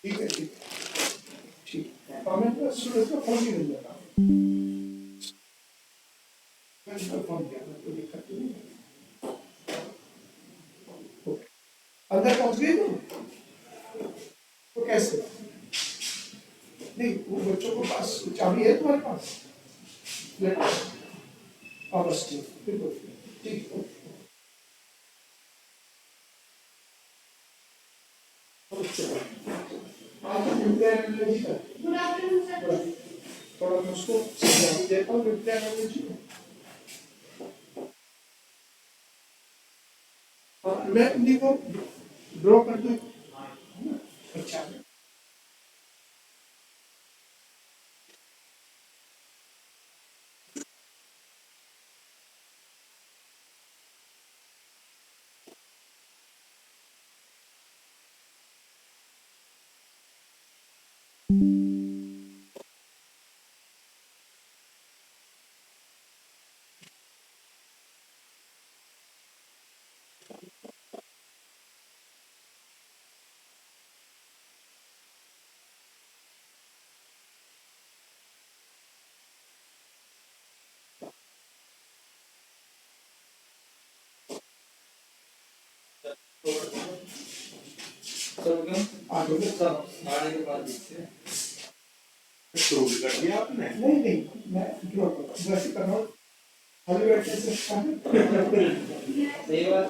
ठीक है, ठीक है, ठीक है। और मैं सूरज का फोन भी मिल जाता हूँ। मैंने इसका फोन किया था, कोई दिक्कत तो नहीं है। ओके। अंदर पहुंच गई तो कैसे? नहीं, वो बच्चों को पास चाबी है तुम्हारे पास? ले हाँ बस ठीक, बिल्कुल ठीक है। आज तो मिलते हैं एनर्जी का। Good afternoon sir. थोड़ा मैं उसको समझा देता हूँ, मिलते हैं एनर्जी को। और मैं इन्हीं को ड्रॉ कर दूँ। अच्छा, आगे में सब गाड़ी के पास दिखते हैं। शुरू कर दिया आपने? नहीं नहीं, मैं ड्रॉ कर वैसे कर रहा हूँ। खाली बैठने से अच्छा है। सही बात।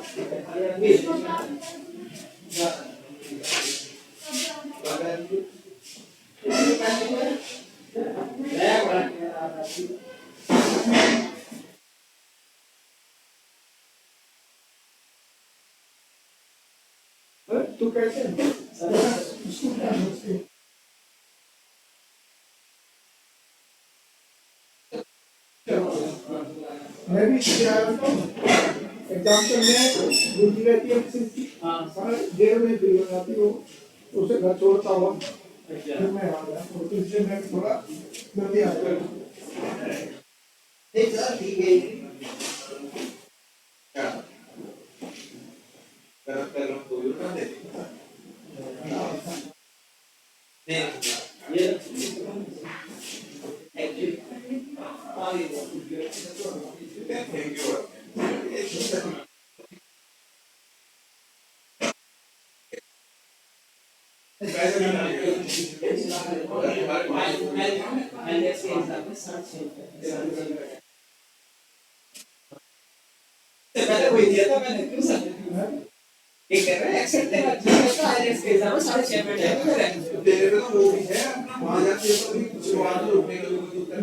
तू कैसे उसको क्या बोलते हैं? मैं भी इसलिए आया था एग्जाम्पल में ड्यूटी रहती है किसी हाँ 1:30 फ्री हो जाती हो उसे घर छोड़ता हुआ फिर मैं आ गया तो इसलिए मैं थोड़ा जल्दी आ गया। नहीं सर ठीक है क्या कर तो यू कर दे नहीं ये थैंक यू पहले वही दिया था मैंने क्यों सर एक कर रहे हैं एक्सेप्ट है का आईएलटीएस के एग्जाम 6:30 मिनट है तेरे पे तो वो भी है वहां जाके तो भी शुरुआत में उठने का कोई उत्तर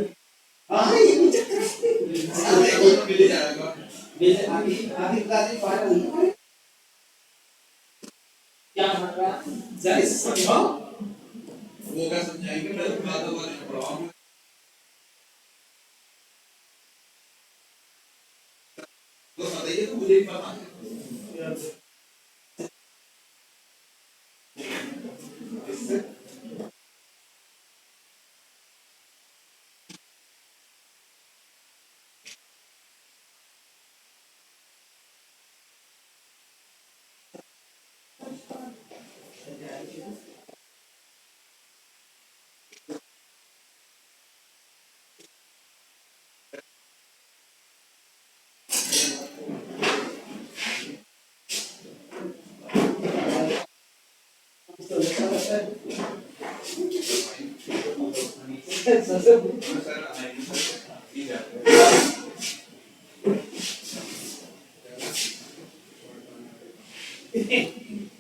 हां ये भी चक्कर है सारे को तो मिल जाएगा मिल आगे आगे क्लास में पढ़ा नहीं क्या मान रहा जरा समझाओ वो क्या समझाएंगे मैं तो बातों को नहीं पढ़ाऊंगा तो बताइए तो मुझे ही पता है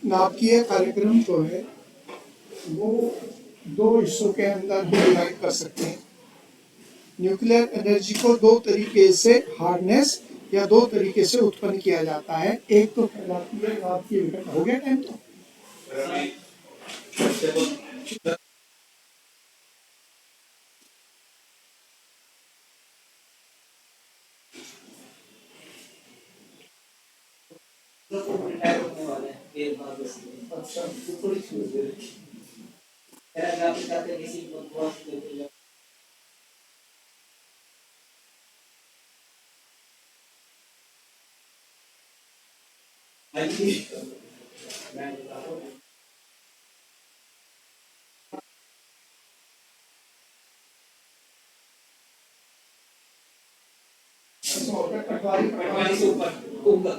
नाभिकीय कार्यक्रम जो है वो दो हिस्सों के अंदर डिवाइड कर सकते हैं। न्यूक्लियर एनर्जी को दो तरीके से हार्नेस या दो तरीके से उत्पन्न किया जाता है। एक तो कहलाती है नाभिकीय विघटन। हो गया टाइम तो अच्छा थोड़ी पटवारी से ऊपर ऊपर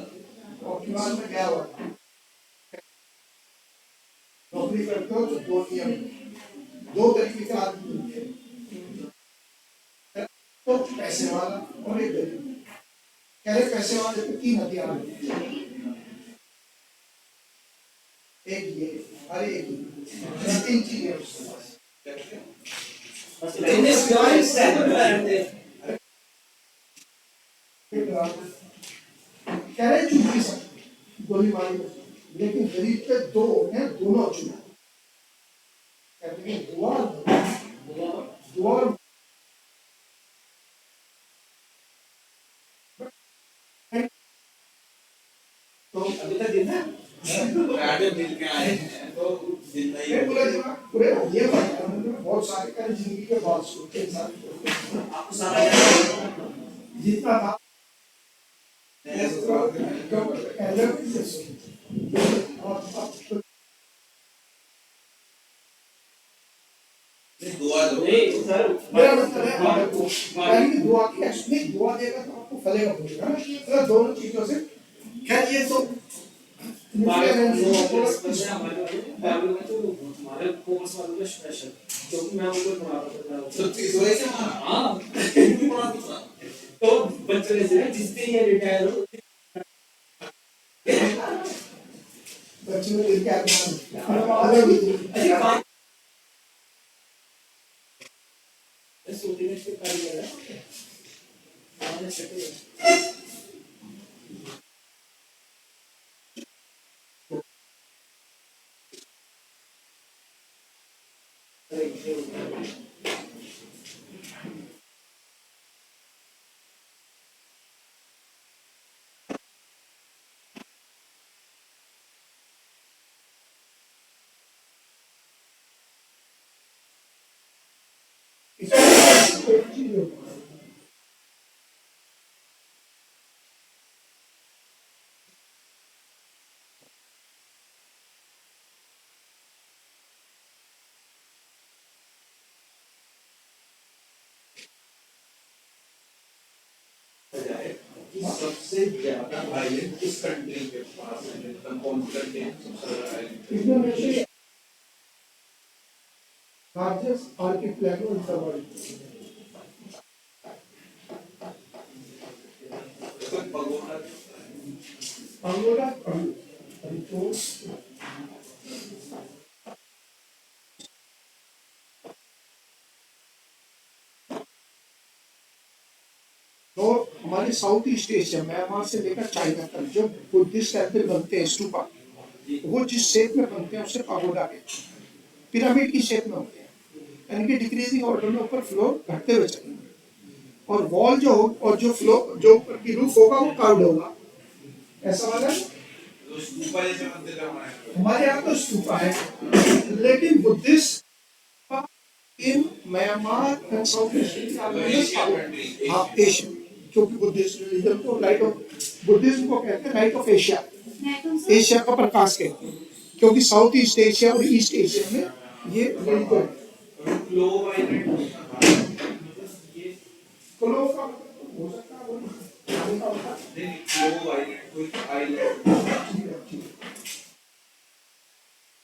और फिलहाल में क्या हुआ नौकरी करते हो तो दो नियम दो तरीके के आदमी मिलते हैं तो पैसे वाला और एक गरीब कह रहे पैसे वाले पे तीन हथियार एक ये अरे एक ये तीन चीजें उसके पास in this pure self कह रहे चुप भी सकते गोली मारी लेकिन गरीब पे दो हैं दोनों चुप कहते हैं दुआ दुआ तो अभी तक दिन है राडे मिल के आए हैं तो जिंदा ही पूरे ये बहुत सारे कार्य जिंदगी के बाद सोचे आपको सारा जितना था दुआ दो नहीं सर मेरा मतलब है आपको यानी दुआ की एक्चुअली दुआ देगा तो आपको फलेगा फूलेगा ना दोनों चीजों से खैर ये तो हमारे कोर्स वालों का स्पेशल क्योंकि मैं उनको पढ़ाता था सब चीज वही से हाँ पढ़ा दूंगा तो बच्चों ने से जिससे ये रिटायर हो बच्चों ने दिल क्या करना सोते में इसके कार्य कर रहा है आने से सबसे ज्यादा आइलैंड किस कंट्री के पास है मतलब कौन सी कंट्री सबसे ज्यादा आइलैंड इसमें में से largest archipelago in the world pagoda Angola अभी तो तो हमारे साउथ ईस्ट एशिया म्यांमार से लेकर चाइना तक जो बुद्धिस्ट टेम्पल बनते हैं स्तूपा वो जिस शेप में बनते हैं उसे पागोडा कहते हैं पिरामिड की शेप में होते हैं यानी कि डिक्रीजिंग ऑर्डर में ऊपर फ्लोर घटते हुए चलेंगे और वॉल जो और जो फ्लोर जो ऊपर की रूफ होगा वो कार्व्ड होगा ऐसा वाला तो स्तूपा जैसे मंदिर हमारे हमारे यहाँ तो स्तूपा है लेकिन Buddhist in Myanmar and south Asia हाँ एशिया क्योंकि बुद्धिस्ट रिलीजन को लाइट ऑफ बुद्धिज्म को कहते हैं लाइट ऑफ एशिया एशिया का प्रकाश कहते हैं क्योंकि साउथ ईस्ट एशिया और ईस्ट एशिया में ये रिलीजन फ्लो वाइब्रेट फ्लो का हो सकता है नहीं फ्लो वाइब्रेट कोई आइलैंड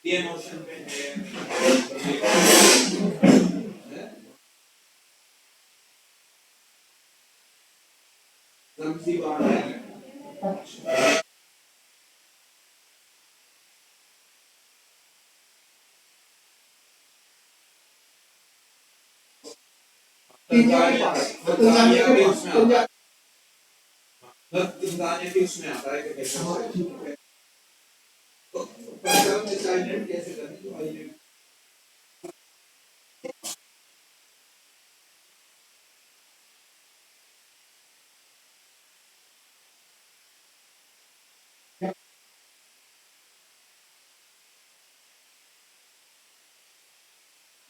ये मोशन में है ज़ंज़ीबार आइलैंड तंजानिया के उसमें तंजानिया के उसमें आता है कि कैसे तो पंजाब में आइलैंड कैसे करनी तो आइलैंड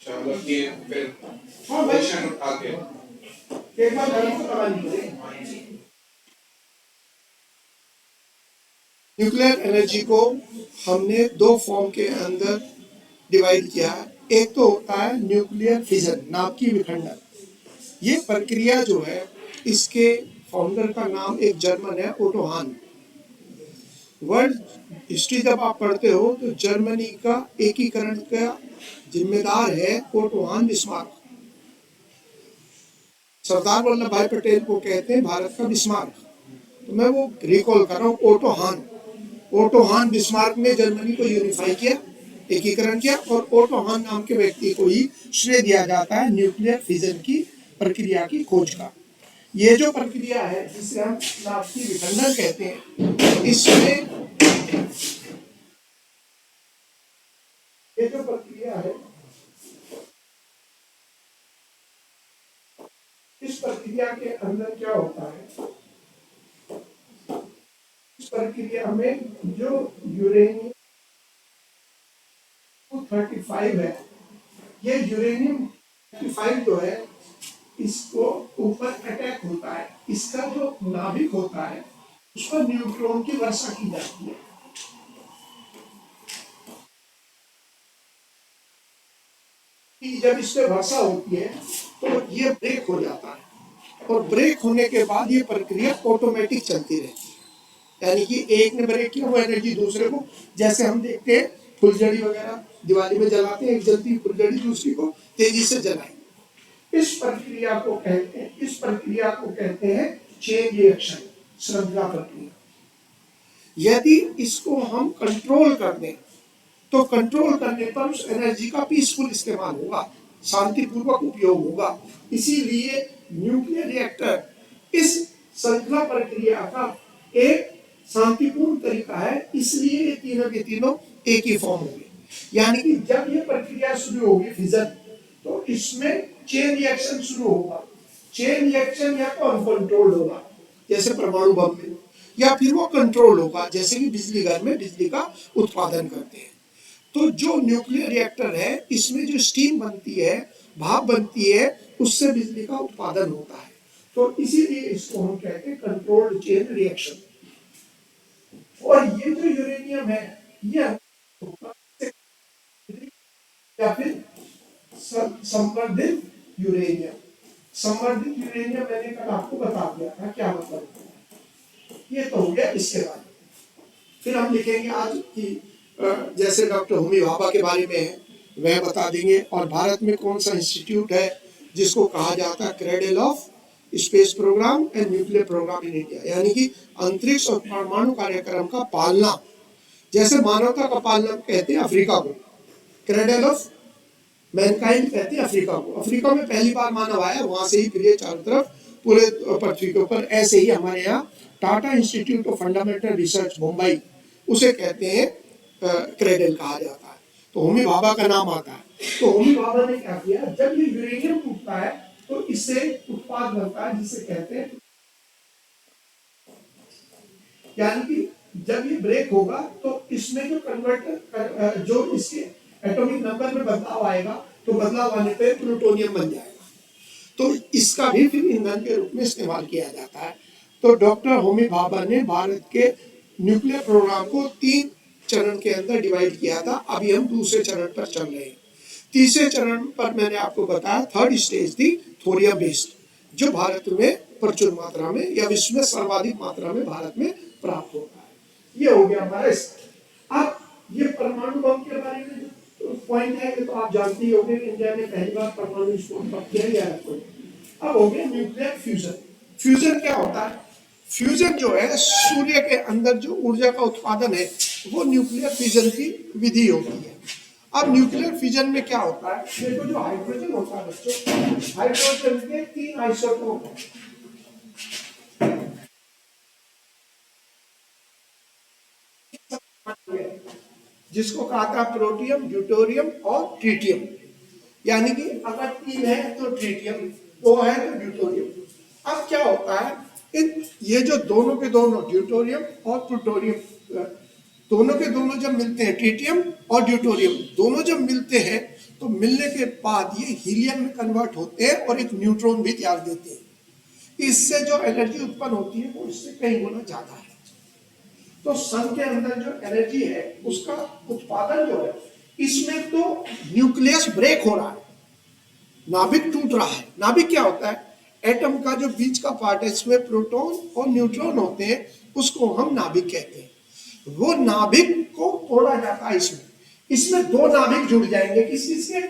चलो ये फिर क्वेश्चन उठा के एक बार घर को लगा लीजिए न्यूक्लियर एनर्जी को हमने दो फॉर्म के अंदर डिवाइड किया है एक तो होता है न्यूक्लियर फिजन नाभिकीय विखंडन ये प्रक्रिया जो है इसके फाउंडर का नाम एक जर्मन है, ओटो हान। वर्ल्ड हिस्ट्री जब आप पढ़ते हो तो जर्मनी का एकीकरण का जिम्मेदार है ओटो हान बिस्मार्क। सरदार वल्लभ भाई पटेल को कहते हैं भारत का बिस्मार्क। तो मैं वो रिकॉल कर रहा हूँ, ओटो हान। ओटो हान बिस्मार्क ने जर्मनी को यूनिफाई किया, एकीकरण किया, और ओटो हान नाम के व्यक्ति को ही श्रेय दिया जाता है न्यूक्लियर फिजन की प्रक्रिया की खोज का। ये जो प्रक्रिया है जिसे हम नाभिकीय विखंडन कहते हैं, इसमें ये जो प्रक्रिया है, इस प्रक्रिया के अंदर क्या होता है, इस प्रक्रिया में जो यूरेनियम 235 है, ये यूरेनियम 35 जो है इसको ऊपर अटैक होता है, इसका जो नाभिक होता है उस पर न्यूट्रॉन की वर्षा की जाती है। जब इस पे वर्षा होती है तो ये ब्रेक हो जाता है, और ब्रेक होने के बाद ये प्रक्रिया ऑटोमेटिक चलती रहती है। यानी कि एक ने ब्रेक किया, वो एनर्जी दूसरे को, जैसे हम देखते हैं फुलझड़ी वगैरह दिवाली में जलाते हैं, एक जलती फुलझड़ी दूसरी को तेजी से जलाएंगे। इस प्रक्रिया को कहते हैं चेन रिएक्शन, श्रृंखला प्रक्रिया। यदि इसको हम कंट्रोल कर दें तो कंट्रोल करने पर उस एनर्जी का पीसफुल इस्तेमाल होगा, शांतिपूर्वक उपयोग होगा। इसीलिए न्यूक्लियर रिएक्टर इस श्रृंखला प्रक्रिया का एक शांतिपूर्ण तरीका है, इसलिए ये तीनों के तीनों एक ही फॉर्म होंगे। यानी कि जब ये प्रक्रिया शुरू होगी फिजन, तो इसमें चेन रिएक्शन शुरू होगा। चेन रिएक्शन या तो अनकंट्रोल्ड होगा जैसे परमाणु बम में, या फिर वो कंट्रोल होगा जैसे कि बिजली घर में बिजली का उत्पादन करते हैं। तो जो न्यूक्लियर रिएक्टर है, इसमें जो स्टीम बनती है, भाप बनती है, उससे बिजली का उत्पादन होता है। तो इसीलिए इसको हम कहते हैं कंट्रोल्ड चेन रिएक्शन। और ये जो यूरेनियम है, यह या फिर संवर्धित यूरेनियम। संवर्धित यूरेनियम मैंने कल आपको बता दिया था क्या मतलब है। ये तो हो गया इसके बाद। फिर हम लिखेंगे आज की जैसे डॉक्टर होमी भाभा के बारे में है वह बता देंगे, और भारत में कौन सा इंस्टीट्यूट है जिसको कहा जाता है cradle of space programme and nuclear programme in India, यानी कि अंतरिक्ष और परमाणु कार्यक्रम का पालना। जैसे मानवता का पालना कहते हैं अफ्रीका को, क्रेडल ऑफ मैनकाइंड कहते हैं अफ्रीका को। अफ्रीका में पहली बार मानव आया, वहां से ही फिर ये चारों तरफ पूरे पृथ्वी के ऊपर। ऐसे ही हमारे यहाँ Tata institute of fundamental research Mumbai, उसे कहते हैं क्रेडल कहा जाता है। तो होमी भाभा का नाम आता है। तो होमी भाभा ने क्या किया, जब ये यूरेनियम टूटता है तो इससे उत्पाद बनता है जिसे कहते हैं, यानी कि जब ये ब्रेक होगा तो इसमें जो कन्वर्टर जो इसके एटॉमिक नंबर में बदलाव आएगा, तो बदलाव आने पे प्लूटोनियम बन जाएगा। तो इसका भी फिर ईंधन के रूप में इस्तेमाल किया जाता है। तो डॉक्टर होमी भाभा ने भारत के न्यूक्लियर प्रोग्राम को 3 चरण के अंदर डिवाइड किया था। अभी हम दूसरे चरण पर चल रहे हैं। तीसरे चरण पर मैंने आपको बताया थर्ड स्टेज थी थोरियम बेस्ड, जो भारत में प्रचुर मात्रा में या विश्व में सर्वाधिक मात्रा में भारत में प्राप्त होता है। ये हो गया हमारा। अब ये परमाणु बम के बारे में जो पॉइंट है, ये तो आप जानते ही होंगे कि इंडिया ने पहली बार परमाणु विस्फोट कब किया गया है। अब हो गया न्यूक्लियर फ्यूजन। फ्यूजन क्या होता है? फ्यूजन जो है, सूर्य के अंदर जो ऊर्जा का उत्पादन है, वो न्यूक्लियर फ्यूजन की विधि होती है। अब न्यूक्लियर फ्यूजन में क्या होता है, देखो जो हाइड्रोजन होता है बच्चों, हाइड्रोजन के 3 आइसोटोप हैं। जिसको कहा था प्रोटियम, ड्यूटेरियम और ट्रिटियम। यानी कि अगर 3 है तो ट्रिटियम, 2 है तो ड्यूटेरियम। अब क्या होता है, ये जो दोनों के दोनों ड्यूटेरियम और प्लूटोनियम, दोनों के दोनों जब मिलते हैं, ट्रिटियम और ड्यूटेरियम दोनों जब मिलते हैं, तो मिलने के बाद ये हीलियम में कन्वर्ट होते हैं और एक न्यूट्रॉन भी त्याग देते हैं। इससे जो एनर्जी उत्पन्न होती है वो इससे कई गुना ज्यादा है। तो सन के अंदर जो एनर्जी है उसका उत्पादन जो है, इसमें तो न्यूक्लियस ब्रेक हो रहा है, नाभिक टूट रहा है। नाभिक क्या होता है? एटम का जो बीच का पार्ट है, इसमें प्रोटॉन और न्यूट्रॉन होते हैं, उसको हम नाभिक कहते हैं। वो नाभिक को तोड़ा जाता है इसमें दो नाभिक जुड़ जाएंगे, किस चीज के?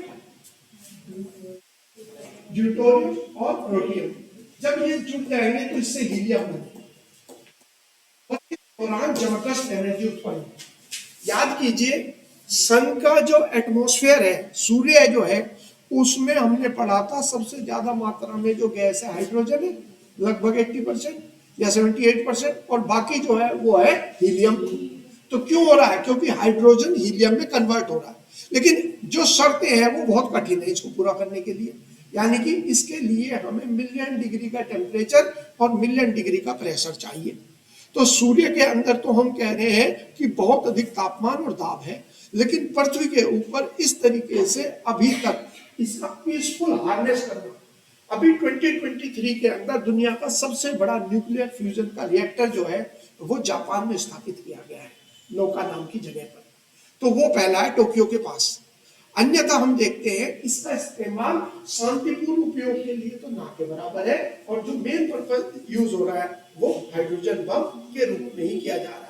ड्यूटेरियम और प्रोटियम। जब ये जुड़ जाएंगे तो इससे हीलियम बनेगा और इस दौरान जबरदस्त एनर्जी उत्पन्न होगी। याद कीजिए, सन का जो एटमॉस्फेयर है, सूर्य जो है, उसमें हमने पढ़ा था सबसे ज्यादा मात्रा में जो गैस है हाइड्रोजन है, लगभग 80% या 78%, और बाकी जो है वो है हीलियम। तो क्यों हो रहा है? क्योंकि हाइड्रोजन हीलियम में कन्वर्ट हो रहा है। लेकिन जो शर्तें हैं वो बहुत कठिन है इसको पूरा करने के लिए, यानी कि इसके लिए हमें मिलियन डिग्री का टेम्परेचर और मिलियन डिग्री का प्रेशर चाहिए। तो सूर्य के अंदर तो हम कह रहे हैं कि बहुत अधिक तापमान और दाब है, लेकिन पृथ्वी के ऊपर इस तरीके से अभी तक इसका पीसफुल हार्नेस करना, अभी 2023 के अंदर दुनिया का सबसे बड़ा न्यूक्लियर फ्यूजन का रिएक्टर जो है वो जापान में स्थापित किया गया है, नोका नाम की जगह पर। तो वो पहला है टोक्यो के पास। अन्यथा हम देखते हैं इसका इस्तेमाल शांतिपूर्ण उपयोग के लिए तो ना के बराबर है, और जो मेन पर्पज यूज हो रहा है वो हाइड्रोजन बम के रूप में ही किया जा रहा है।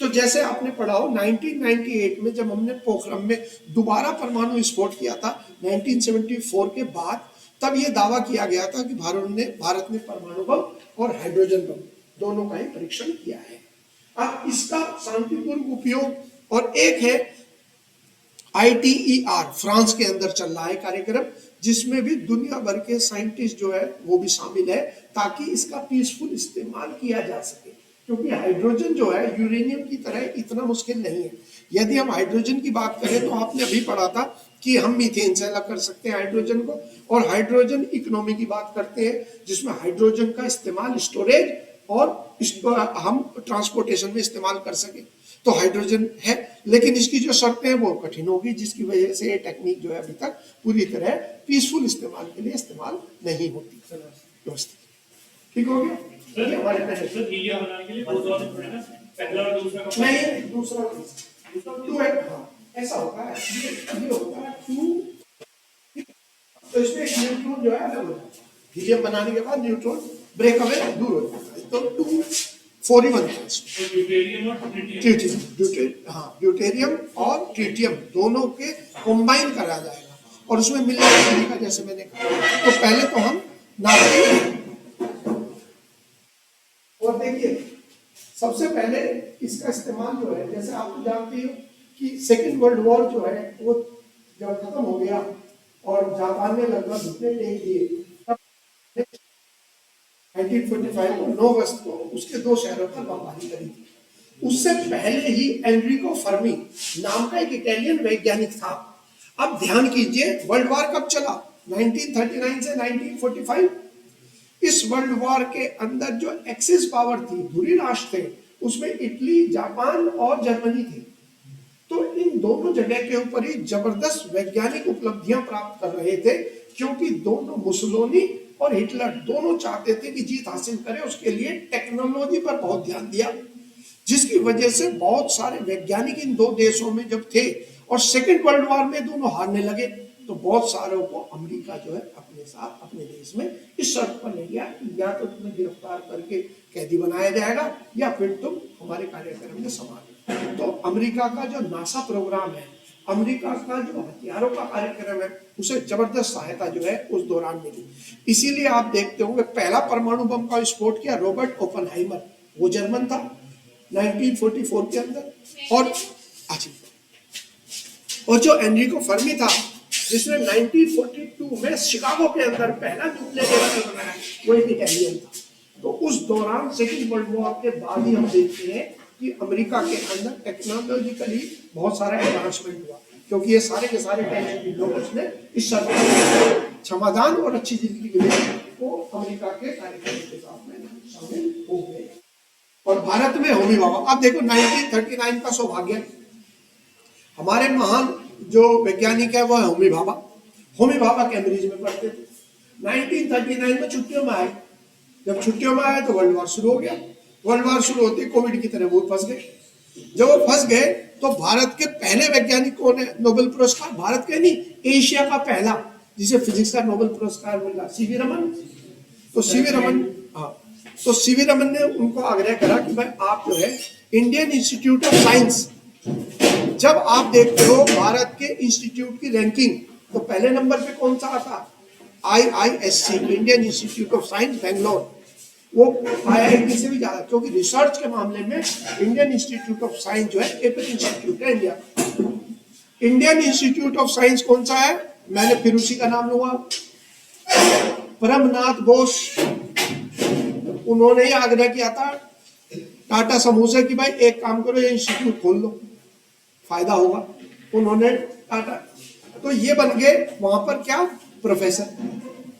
तो जैसे आपने पढ़ा हो 1998 में जब हमने पोखरम में दोबारा परमाणु विस्फोट किया था 1974 के बाद, तब ये दावा किया गया था कि भारत ने परमाणु बम और हाइड्रोजन बम दोनों का ही परीक्षण किया है। अब इसका शांतिपूर्ण उपयोग, और एक है ITER, फ्रांस के अंदर चल रहा है कार्यक्रम, जिसमें भी दुनिया भर के साइंटिस्ट जो है वो भी शामिल है, ताकि इसका पीसफुल इस्तेमाल किया जा सके। क्योंकि हाइड्रोजन जो है यूरेनियम की तरह इतना मुश्किल नहीं है। यदि हम हाइड्रोजन की बात करें तो आपने अभी पढ़ा था कि हम मीथेन से अलग कर सकते हैं हाइड्रोजन को, और हाइड्रोजन इकोनॉमी की बात करते हैं जिसमें हाइड्रोजन का इस्तेमाल स्टोरेज और इसको हम ट्रांसपोर्टेशन में इस्तेमाल कर सके। तो हाइड्रोजन है, लेकिन इसकी जो शर्तें हैं वो कठिन होगी, जिसकी वजह से ये टेक्निक जो है अभी तक पूरी तरह पीसफुल इस्तेमाल के लिए इस्तेमाल नहीं होती। ठीक हो गया? हमारे नहीं, दूसरा टू है, ऐसा होता है, ये होता है टू, तो इसमें न्यूट्रॉन जो है अलग होता है, हीलियम बनाने के बाद न्यूट्रॉन ब्रेक अवे दूर हो जाता है, तो 2 4 ही बनता है। ड्यूटेरियम और ट्रिटियम दोनों के कंबाइन करा जाएगा और उसमें मिलने का, जैसे मैंने कहा। तो पहले तो हम नापते, और देखिए सबसे पहले इसका इस्तेमाल जो है, जैसे आप जानते हो कि सेकेंड वर्ल्ड वॉर जो है वो जब खत्म हो गया और जापान ने लगभग घुटने टेक दिए, तब 1945 को 9 अगस्त को उसके 2 शहरों पर बमबारी करी थी। उससे पहले ही एनरिको फर्मी नाम का एक इटालियन वैज्ञानिक था। अब ध्यान कीजिए, वर्ल्ड वॉर कब चला? 1939 से 1945। इस वर्ल्ड वॉर के अंदर जो एक्सिस पावर थी, धुरी राष्ट्र थे, उसमें इटली, जापान और जर्मनी थी। तो इन दोनों जगह के ऊपर ही जबरदस्त वैज्ञानिक उपलब्धियां प्राप्त कर रहे थे, क्योंकि दोनों मुसोलिनी और हिटलर दोनों चाहते थे कि जीत हासिल करें। उसके लिए टेक्नोलॉजी पर बहुत ध्यान दिया, जिसकी वजह से बहुत सारे वैज्ञानिक इन 2 देशों में जब थे और सेकेंड वर्ल्ड वॉर में दोनों हारने लगे, तो बहुत सारों को अमेरिका जो है अपने साथ अपने देश में इस शर्त पर ले गया कि या तो तुम्हें गिरफ्तार करके कैदी बनाया जाएगा या फिर तुम हमारे कार्यक्रम में समाप्त। तो अमेरिका का जो नासा प्रोग्राम है, अमेरिका का जो हथियारों का कार्यक्रम है, उसे जबरदस्त सहायता जो है उस दौरान मिली। इसीलिए आप देखते होंगे पहला परमाणु बम का विस्फोट किया रॉबर्ट ओपनहाइमर, वो जर्मन था 1944 के अंदर। और जो एनरिको फर्मी था, जिसने 1942 में शिकागो के अंदर पहला न्यूक्लियर रिएक्टर बनाया, वो एक इटालियन था। तो उस दौरान सेकेंड वर्ल्ड वॉर के बाद ही हम देखते हैं कि अमेरिका के अंदर टेक्नोलॉजिकली बहुत सारा एडवांसमेंट हुआ, क्योंकि ये सारे के सारे टेक्निकल लोग उसने इस शर्त समाधान और अच्छी जिंदगी के लिए वो अमेरिका के कार्यक्रम के साथ में शामिल हो गए। और भारत में होमी भाभा, अब देखो 1939 का सौभाग्य, हमारे महान जो वैज्ञानिक है वो है होमी भाभा। होमी भाभा कैम्ब्रिज में पढ़ते थे। 1939 में छुट्टियों में आए, जब छुट्टियों में आए तो वर्ल्ड वॉर शुरू हो गया। वर्ल्ड वॉर शुरू होते कोविड की तरह वो फंस गए। जब वो फंस गए तो भारत के पहले वैज्ञानिक कौन है? नोबेल पुरस्कार, भारत के नहीं, एशिया का पहला जिसे फिजिक्स का नोबेल पुरस्कार मिला, सीवी रमन। तो तो सीवी रमन, हाँ, तो सीवी रमन ने उनको आग्रह करा कि भाई आप जो है इंडियन इंस्टीट्यूट ऑफ साइंस, जब आप देखते हो भारत के इंस्टीट्यूट की रैंकिंग, तो पहले नंबर पे कौन सा आता? IISC, Indian institute of science Bangalore. वो IIT से भी ज्यादा, क्योंकि रिसर्च के मामले में इंडियन इंस्टीट्यूट ऑफ साइंस जो है एपिक इंस्टीट्यूट है India. Indian institute of science कौन सा है? मैंने फिर उसी का नाम लूंगा, परमनाथ बोस। उन्होंने ही आग्रह किया था टाटा समूह से कि भाई एक काम करो, ये इंस्टीट्यूट खोल लो, फायदा होगा। उन्होंने टाटा, तो ये बन गए वहां पर क्या, प्रोफेसर।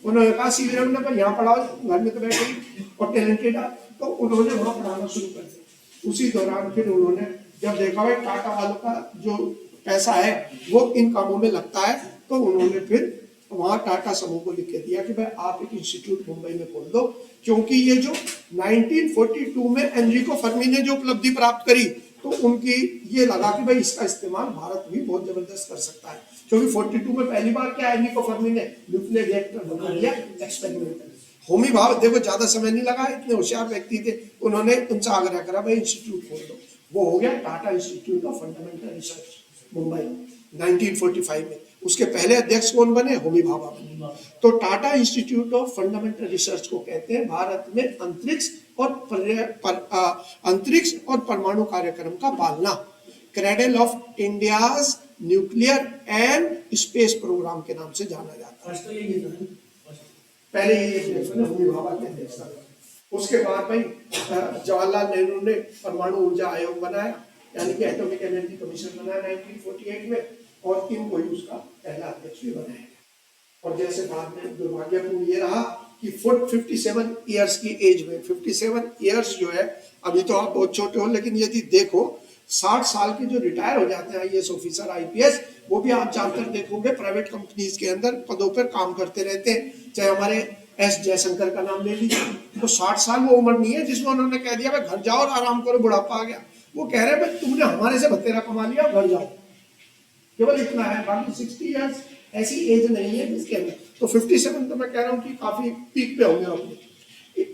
उन्होंने कहा सीवी रमन ने यहाँ पढ़ाओ, घर में तो बैठे ही और टैलेंटेड है, तो उन्होंने वहां पढ़ाना शुरू कर दिया। उसी दौरान फिर उन्होंने जब देखा भाई टाटा वालों का जो पैसा है वो इन कामों में लगता है, तो उन्होंने फिर वहां टाटा समूह को लिख के दिया कि भाई आप एक इंस्टीट्यूट मुंबई में खोल दो। क्योंकि ये जो 1942 में एनरिको फर्मी ने जो उपलब्धि प्राप्त करी, तो उनकी ये लगा कि भाई इसका इस्तेमाल भारत भी बहुत जबरदस्त कर सकता है। क्योंकि 42 में पहली बार क्या एनरिको फर्मी ने न्यूक्लियर रिएक्टर बना लिया एक्सपेरिमेंटल। होमी भाभा देखो ज्यादा समय नहीं लगा, इतने होशियार व्यक्ति थे, उन्होंने उनसे आग्रह करा भाई इंस्टीट्यूट खोल दो। वो हो गया Tata institute of fundamental research Mumbai 1945 में। उसके पहले अध्यक्ष कौन बने? होमी भाभा बने। तो Tata institute of fundamental research को कहते हैं भारत में अंतरिक्ष और परमाणु कार्यक्रम का पालना, cradle of India's nuclear and space programme के नाम से जाना जाता है। पहले ये होमी भाभा के अध्यक्ष था। उसके बाद भाई जवाहरलाल नेहरू ने परमाणु ऊर्जा आयोग बनाया, यानी कि एटॉमिक एनर्जी कमीशन बनाया 1948 में, और इनको ही उसका पहला अध्यक्ष भी बनाया। और जैसे बाद में दुर्भाग्यपूर्ण ये रहा कि 57 ईयर्स की एज में, 57 ईयर्स जो है, अभी तो आप बहुत छोटे हो, लेकिन यदि देखो 60 साल के जो रिटायर हो जाते हैं IAS ऑफिसर IPS, वो भी आप ज्यादातर देखोगे प्राइवेट कंपनीज के अंदर पदों पर काम करते रहते हैं। चाहे हमारे S जयशंकर का नाम ले लीजिए, तो 60 साल वो उम्र नहीं है जिसमें उन्होंने कह दिया भाई घर जाओ और आराम करो, बुढ़ापा आ गया। वो कह रहे हैं भाई तुमने हमारे से बतेरा कमा लिया, घर जाओ, केवल इतना है। बाकी 60 इयर्स ऐसी एज नहीं है जिसके अंदर, तो 57 तो मैं कह रहा हूँ कि काफी पीक पे होंगे अपने।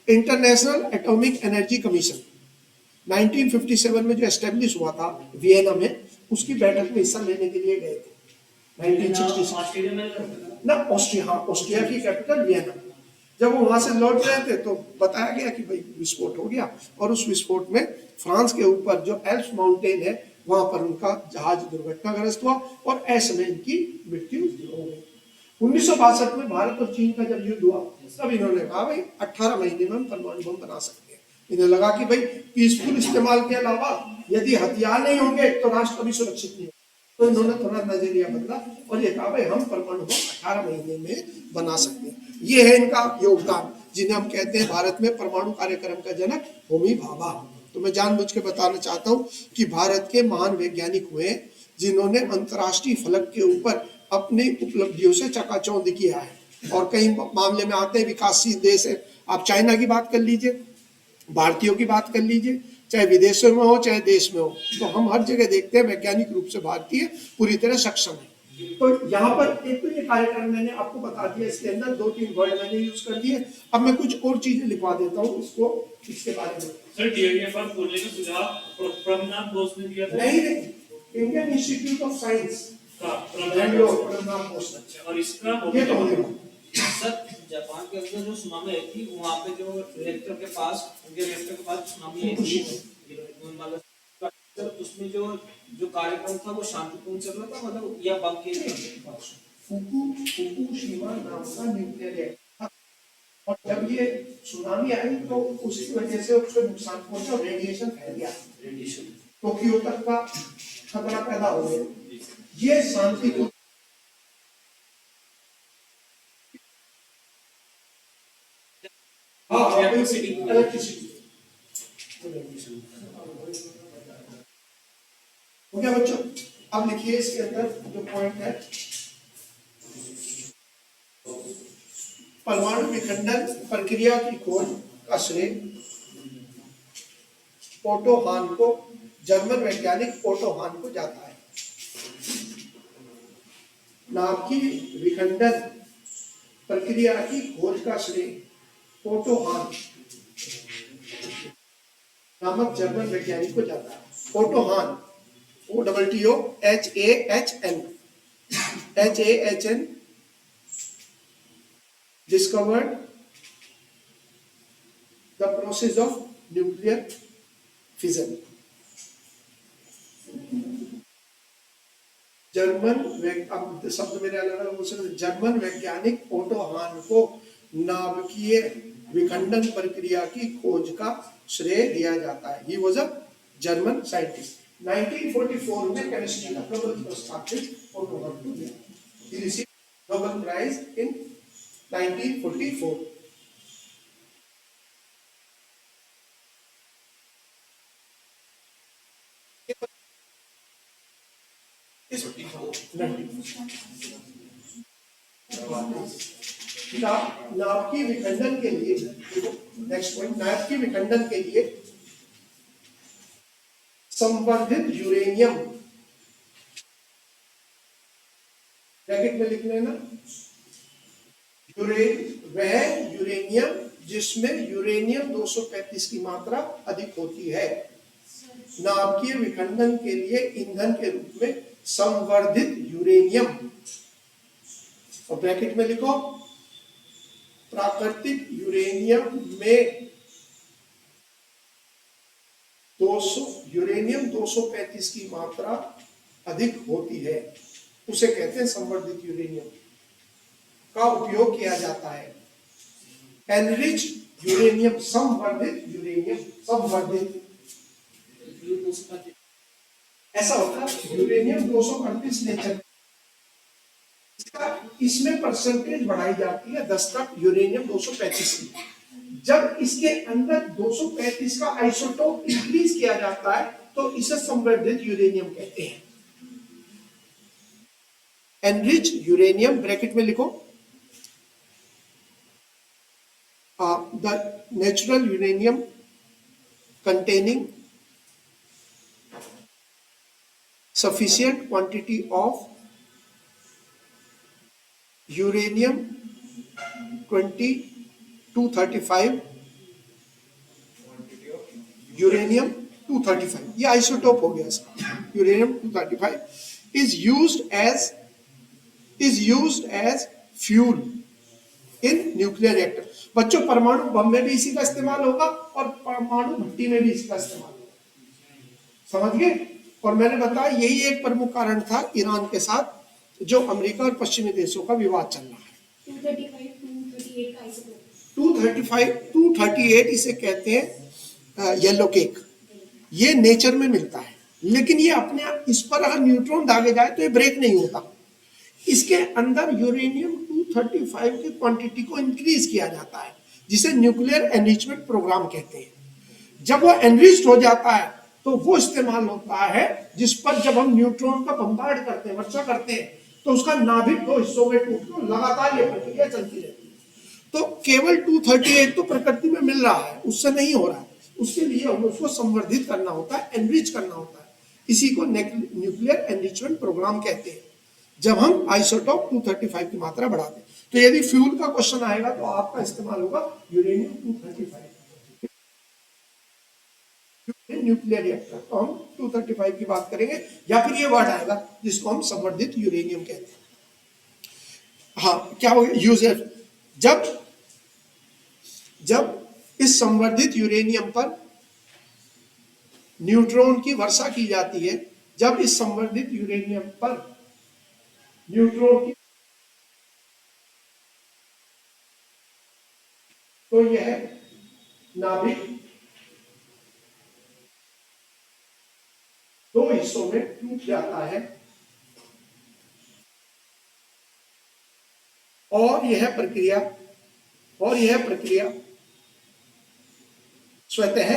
इंटरनेशनल एटॉमिक एनर्जी कमीशन 1957 में जो एस्टेब्लिश हुआ था वियना में, उसकी बैठक में हिस्सा लेने के लिए गए थे 1966 ना, ऑस्ट्रिया, हाँ, ऑस्ट्रिया की कैपिटल वियना। जब वो वहां से लौट रहे थे तो बताया गया कि भाई विस्फोट हो गया, और उस विस्फोट में फ्रांस के ऊपर जो एल्प्स माउंटेन है वहां पर उनका जहाज दुर्घटनाग्रस्त हुआ और ऐसे में इनकी मृत्यु हो गई। 1962 में भारत और चीन का जब युद्ध हुआ, तब इन्होंने कहा भाई 18 महीने में हम परमाणु बम बना सकते हैं। इन्हें लगा कि भाई पीसफुल इस्तेमाल के अलावा यदि हथियार नहीं होंगे तो राष्ट्र कभी सुरक्षित नहीं, तो इन्होंने थोड़ा नजरिया बदला और ये कहा भाई हम परमाणु बम 18 महीने में बना सकते हैं। ये है इनका योगदान, जिन्हें हम कहते हैं भारत में परमाणु कार्यक्रम का जनक होमी भाभा। तो मैं जानबूझ के बताना चाहता हूँ कि भारत के महान वैज्ञानिक हुए जिन्होंने अंतर्राष्ट्रीय फलक के ऊपर अपनी उपलब्धियों से चकाचौंध किया है, और कई मामले में आते हैं विकासशील देश है। आप चाइना की बात कर लीजिए, भारतीयों की बात कर लीजिए, चाहे विदेशों में हो चाहे देश में हो, तो हम हर जगह देखते हैं वैज्ञानिक रूप से भारतीय पूरी तरह सक्षम है। तो यहाँ पर एक तो ये कार्यक्रम मैंने आपको बता दिया, इसके अंदर 2-3 वर्ड मैंने यूज कर दिए। अब मैं कुछ और चीजें लिखवा देता हूँ इसको, इसके बारे में। सर DRDF खोलने का सुझाव प्रमनाथ बोस ने दिया था? नहीं, इंडियन इंस्टीट्यूट ऑफ साइंस का बेंगलोर, प्रमनाथ बोस। और इसका ये तो होने सर जापान के अंदर जो सुनामी आई थी वहाँ पे जो रिएक्टर के पास, उनके रिएक्टर के पास सुनामी आई थी, सर उसमें जो कार्यक्रम था वो शांतिपूर्ण चल रहा था, मतलब या बम के फुकुशिमा नाम का न्यूक्लियर रिएक्टर, और जब ये सुनामी आई तो उसकी वजह से उसको नुकसान पहुंचा, रेडिएशन फैल गया, टोक्यो तक का खतरा पैदा हो गया। ये शांतिपूर्ण इलेक्ट्रिसिटी हो गया बच्चों। अब लिखिए इसके अंदर जो पॉइंट है, परमाणु विखंडन प्रक्रिया की खोज का श्रेय ओटो हान को, जर्मन वैज्ञानिक ओटो हान को जाता है। नाभिक विखंडन प्रक्रिया की खोज का श्रेय ओटो हान नामक जर्मन वैज्ञानिक को जाता है। ओटो हान, OTTOHAN discovered the process of nuclear fission. अब शब्द मेरे अलग अलग हो सकते। जर्मन वैज्ञानिक ओटो हान को नाभिकीय विखंडन प्रक्रिया की खोज का श्रेय दिया जाता है। He was a German scientist. 1944 में केमिस्ट्री का नोबेल पुरस्कार ओटो हान को दिया। He received Nobel Prize in 1944. नाभिकीय विखंडन के लिए, नेक्स्ट पॉइंट, नाभिकीय विखंडन के लिए संवर्धित यूरेनियम, ब्रैकेट में लिख लेना, वह यूरेनियम जिसमें यूरेनियम 235 की मात्रा अधिक होती है, नाभिकीय विखंडन के लिए ईंधन के रूप में संवर्धित यूरेनियम, और ब्रैकेट में लिखो प्राकृतिक यूरेनियम में 235 की मात्रा अधिक होती है, उसे कहते हैं संवर्धित यूरेनियम का उपयोग किया जाता है। एनरिच यूरेनियम, संवर्धित यूरेनियम, संवर्धित ऐसा होता है यूरेनियम 238 नेचर, इसमें परसेंटेज बढ़ाई जाती है 10 तक यूरेनियम 235 की। जब इसके अंदर 235 का आइसोटोप इंक्रीज किया जाता है तो इसे संवर्धित यूरेनियम कहते हैं। एनरिच यूरेनियम, ब्रैकेट में लिखो the natural uranium containing sufficient quantity of uranium 235 uranium 235, ये आइसोटोप हो गया इसका, uranium 235 is used as fuel in nuclear reactor। बच्चों परमाणु बम में भी इसी का इस्तेमाल होगा और परमाणु भट्टी में भी इसका इस्तेमाल होगा, समझ गए। और मैंने बताया यही एक प्रमुख कारण था ईरान के साथ जो अमेरिका और पश्चिमी देशों का विवाद चल रहा है। 238 इसे कहते हैं येलो केक, ये नेचर में मिलता है, लेकिन ये अपने इस पर अगर न्यूट्रॉन दागे जाए तो ये ब्रेक नहीं होता। इसके अंदर यूरेनियम 235 की क्वांटिटी को इंक्रीज किया जाता है, जिसे न्यूक्लियर एनरिचमेंट प्रोग्राम कहते हैं। जब वो एनरिच्ड हो जाता है तो वो इस्तेमाल होता है जिस पर जब हम न्यूट्रॉन का बम्बार्ड करते हैं, वर्षा करते हैं, तो उसका नाभिक 2 हिस्सों में टूटकर लगातार ये प्रक्रिया चलती रहती है। तो केवल 238 तो प्रकृति में मिल रहा है, उससे नहीं हो रहा है, उसके लिए हम उसको संवर्धित करना होता है, एनरिच करना होता है। इसी को न्यूक्लियर एनरिचमेंट प्रोग्राम कहते हैं, जब हम आइसोटोप 235 की मात्रा बढ़ाते हैं। तो यदि फ्यूल का क्वेश्चन आएगा तो आपका इस्तेमाल होगा यूरेनियम 235 न्यूक्लियर रिएक्टर, तो हम 235 की बात करेंगे, या फिर ये वर्ड आएगा जिसको हम संवर्धित यूरेनियम कहते हैं। हाँ, क्या हो गया यूजर, जब इस संवर्धित यूरेनियम पर न्यूट्रॉन की वर्षा की जाती है, जब इस संवर्धित यूरेनियम पर न्यूट्रॉन की, तो यह नाभिक 2 हिस्सों में टूट जाता है और यह प्रक्रिया स्वतः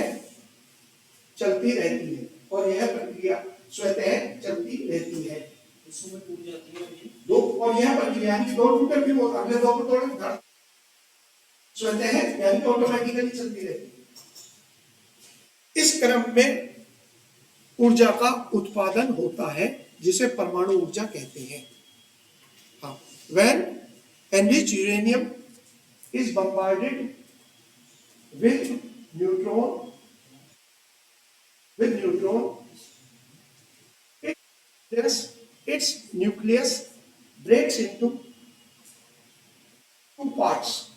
चलती रहती है, और यह प्रक्रिया स्वतः चलती रहती है। उसमें टूट जाती है दो, और यह प्रक्रिया यानी 2 टूटे भी होता है, 2 को तोड़े स्वतः यानी ऑटोमेटिकली चलती रहती है। इस क्रम में ऊर्जा का उत्पादन होता है जिसे परमाणु ऊर्जा कहते हैं। हाँ, when enriched uranium is bombarded with neutron, it, its nucleus breaks into two parts,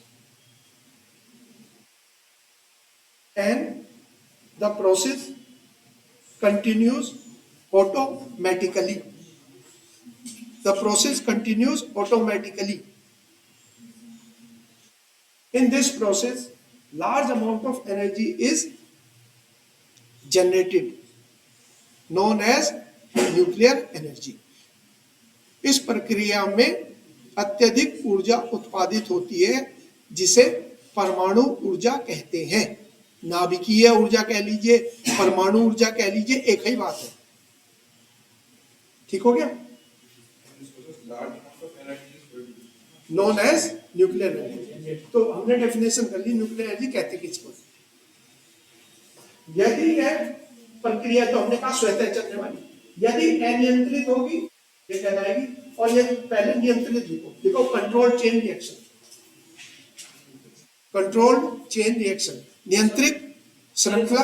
and the process continues automatically. The process continues automatically. In this process, large amount of energy is generated, known as nuclear energy. इस प्रक्रिया में अत्यधिक ऊर्जा उत्पादित होती है जिसे परमाणु ऊर्जा कहते हैं. नाभिकीय ऊर्जा कह लीजिए, परमाणु ऊर्जा कह लीजिए, एक ही बात है. ठीक हो गया? Known as nuclear energy. तो हमने डेफिनेशन कर ली न्यूक्लियर एनर्जी कहते किसको. यदि यह प्रक्रिया, तो हमने कहा स्वतः चलने वाली, यदि अनियंत्रित होगी ये कहलाएगी, और यदि पहले नियंत्रित हो, देखो control chain reaction, control chain reaction, नियंत्रित श्रृंखला.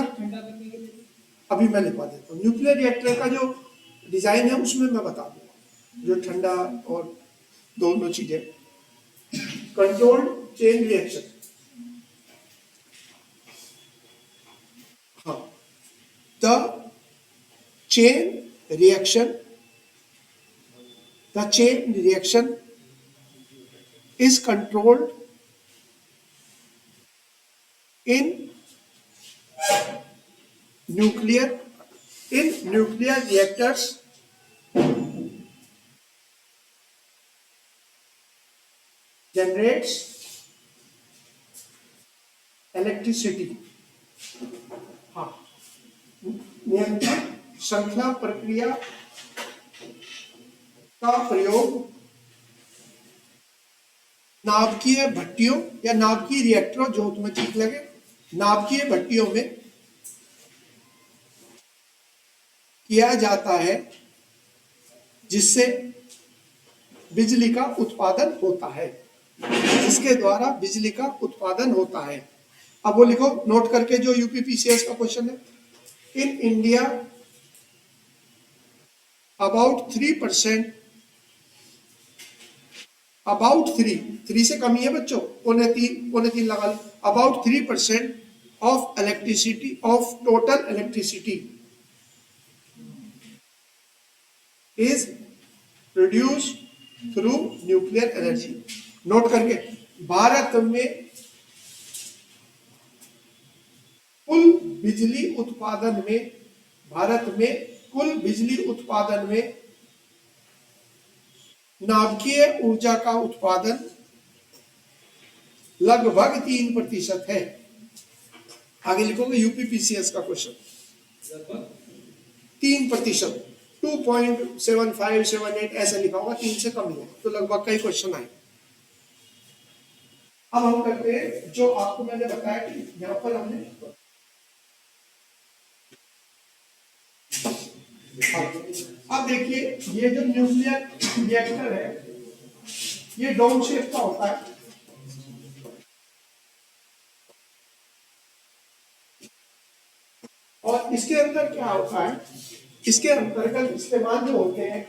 अभी मैं लिखवा देता हूँ. न्यूक्लियर रिएक्टर का जो डिजाइन है उसमें मैं बता दूंगा, जो ठंडा और दोनों चीजें. कंट्रोल चेन रिएक्शन, हाँ, the chain reaction is controlled in nuclear reactors generates electricity. हाँ, नियंत्रण श्रृंखला प्रक्रिया का प्रयोग नाभिकीय भट्टियों या नाभिकीय रिएक्टरों, जो तुम्हें ठीक लगे, नाभिकीय भट्टियों में किया जाता है, जिससे बिजली का उत्पादन होता है, जिसके द्वारा बिजली का उत्पादन होता है. अब वो लिखो नोट करके, जो यूपीपीसीएस का क्वेश्चन है. इन इंडिया about 3%, about 3 से कमी है बच्चों, पौने तीन लगा लो. about 3% of electricity, of total electricity is produced through nuclear energy. Note करके, भारत में कुल बिजली उत्पादन में नाभिकीय ऊर्जा का उत्पादन लगभग 3% है. आगे लिखोगे यूपीपीसीएस का क्वेश्चन. 3%, 2.7578 ऐसा लिखा होगा, 3 से कम है तो लगभग का ही क्वेश्चन आए. अब हम करते हैं जो आपको मैंने बताया कि यहाँ पर हमने अब देखिए, ये जो न्यूक्लियर रिएक्टर है ये डोम शेप का होता है. और इसके अंदर क्या होता है, इसके अंतर्गत इस्तेमाल जो होते हैं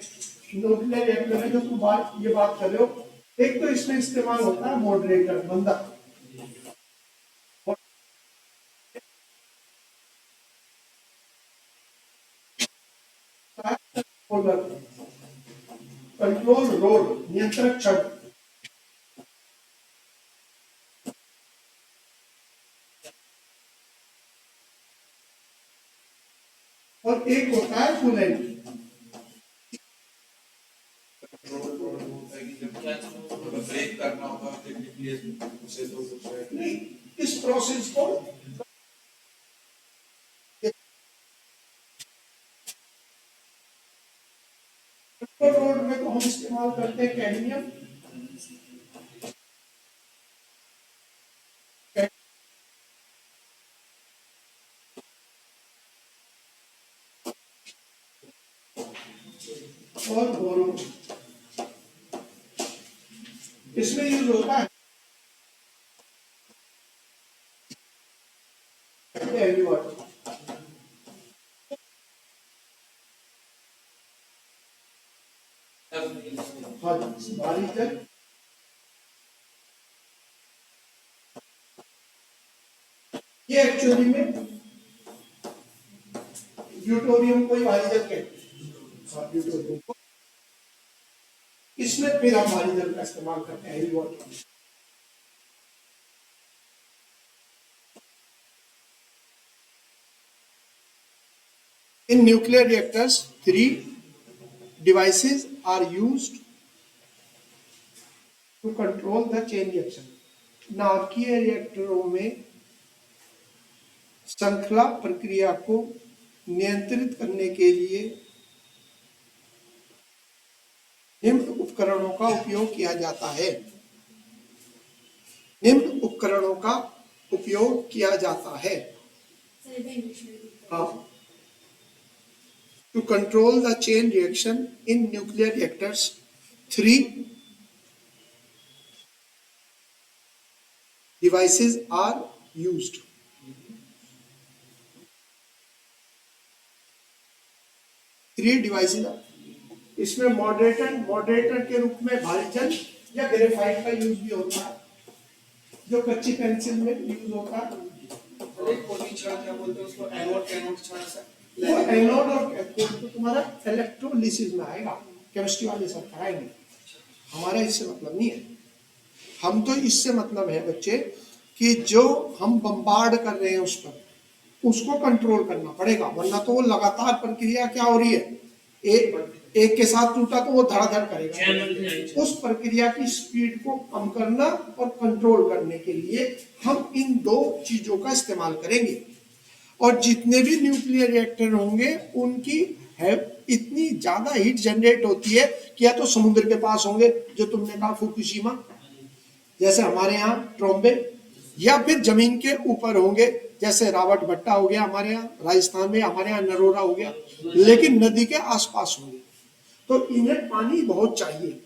न्यूक्लियर रिएक्टर में, जो तुम ये बात कर रहे हो, एक तो इसमें इस्तेमाल होता है मॉडरेटर, मंदक. कंट्रोल रोड, नियंत्रक छड़. और एक होता है कूलेंट. ब्रेक करना होगा उसे, तो नहीं, इस प्रोसेस को रोड में तो हम इस्तेमाल करते हैं कैडमियम. और बोरोन इसमें यूज होता है. हाँ जी, भारी जल ये एक्चुअली में ड्यूटोरियम को ही भारी जल कहते हैं। हाँ, ड्यूटोरियम को इसमें फिर हम भारी जल का इस्तेमाल करते हैं heavy water. In nuclear reactors, three devices are used to control the chain reaction. नाभिकीय रिएक्टरों में श्रृंखला प्रक्रिया को नियंत्रित करने के लिए निम्न उपकरणों का उपयोग किया जाता है। निम्न उपकरणों का उपयोग किया जाता है। हाँ, to control the chain reaction in nuclear reactors, three devices are used. Three devices are, इसमें मॉडरेटर के रूप में भारी जल या ग्रेफाइट का यूज भी होता है, जो कच्ची पेंसिल में यूज होता है। क्या बोलते हैं उसको, एनोड कैनोड छड़ सा। वो एनोड और कैथोड तो तुम्हारा इलेक्ट्रोलिसिस में आएगा, केमिस्ट्री वाले सब कराएंगे, हमारा इससे मतलब नहीं है। हम तो इससे मतलब है बच्चे कि जो हम बम्बार्ड कर रहे हैं उस पर, उसको कंट्रोल करना पड़ेगा, वरना तो वो लगातार प्रक्रिया क्या हो रही है, एक के साथ टूटा तो वो धड़ाधड़ करेगा। उस प्रक्रिया की स्पीड को कम करना और कंट्रोल करने के लिए हम इन दो चीजों का इस्तेमाल करेंगे। और जितने भी न्यूक्लियर रिएक्टर होंगे उनकी है इतनी ज्यादा हीट जनरेट होती है कि या तो समुद्र के पास होंगे, जो तुमने कहा फुकुशिमा जैसे हमारे यहाँ ट्रोम्बे, या फिर जमीन के ऊपर होंगे जैसे रावट भट्टा हो गया हमारे यहाँ राजस्थान में, हमारे यहाँ नरोरा हो गया, लेकिन नदी के आसपास होंगे। तो इन्हें पानी बहुत चाहिए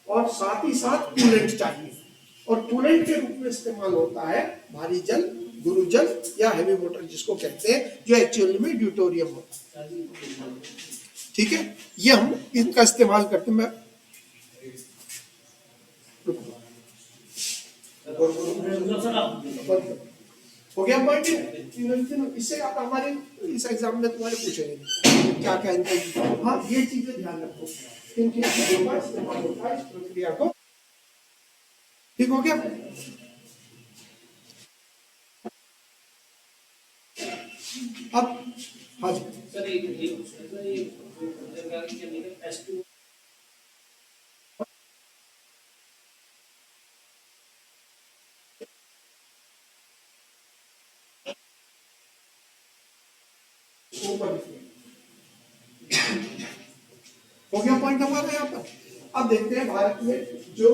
और साथ ही साथ कूलेंट चाहिए, और कूलेंट के रूप में इस्तेमाल होता है भारी जल, गुरुजल या हेवी वाटर जिसको कहते हैं, जो एक्चुअली में ड्यूटोरियम होता है। ठीक है, ये हम इनका इस्तेमाल करते हैं। मैं हो गया पॉइंट, इससे आप हमारे इस एग्जाम में तुम्हारे पूछेंगे क्या क्या इनका। हाँ, ये चीजें ध्यान रखो, इनकी इस्तेमाल होता है इस प्रक्रिया को। ठीक हो गया। अब हाँ जी सर, ये सर, ये जगह की S2 हो गया पॉइंट हमारा यहाँ पर। अब देखते हैं भारत में जो,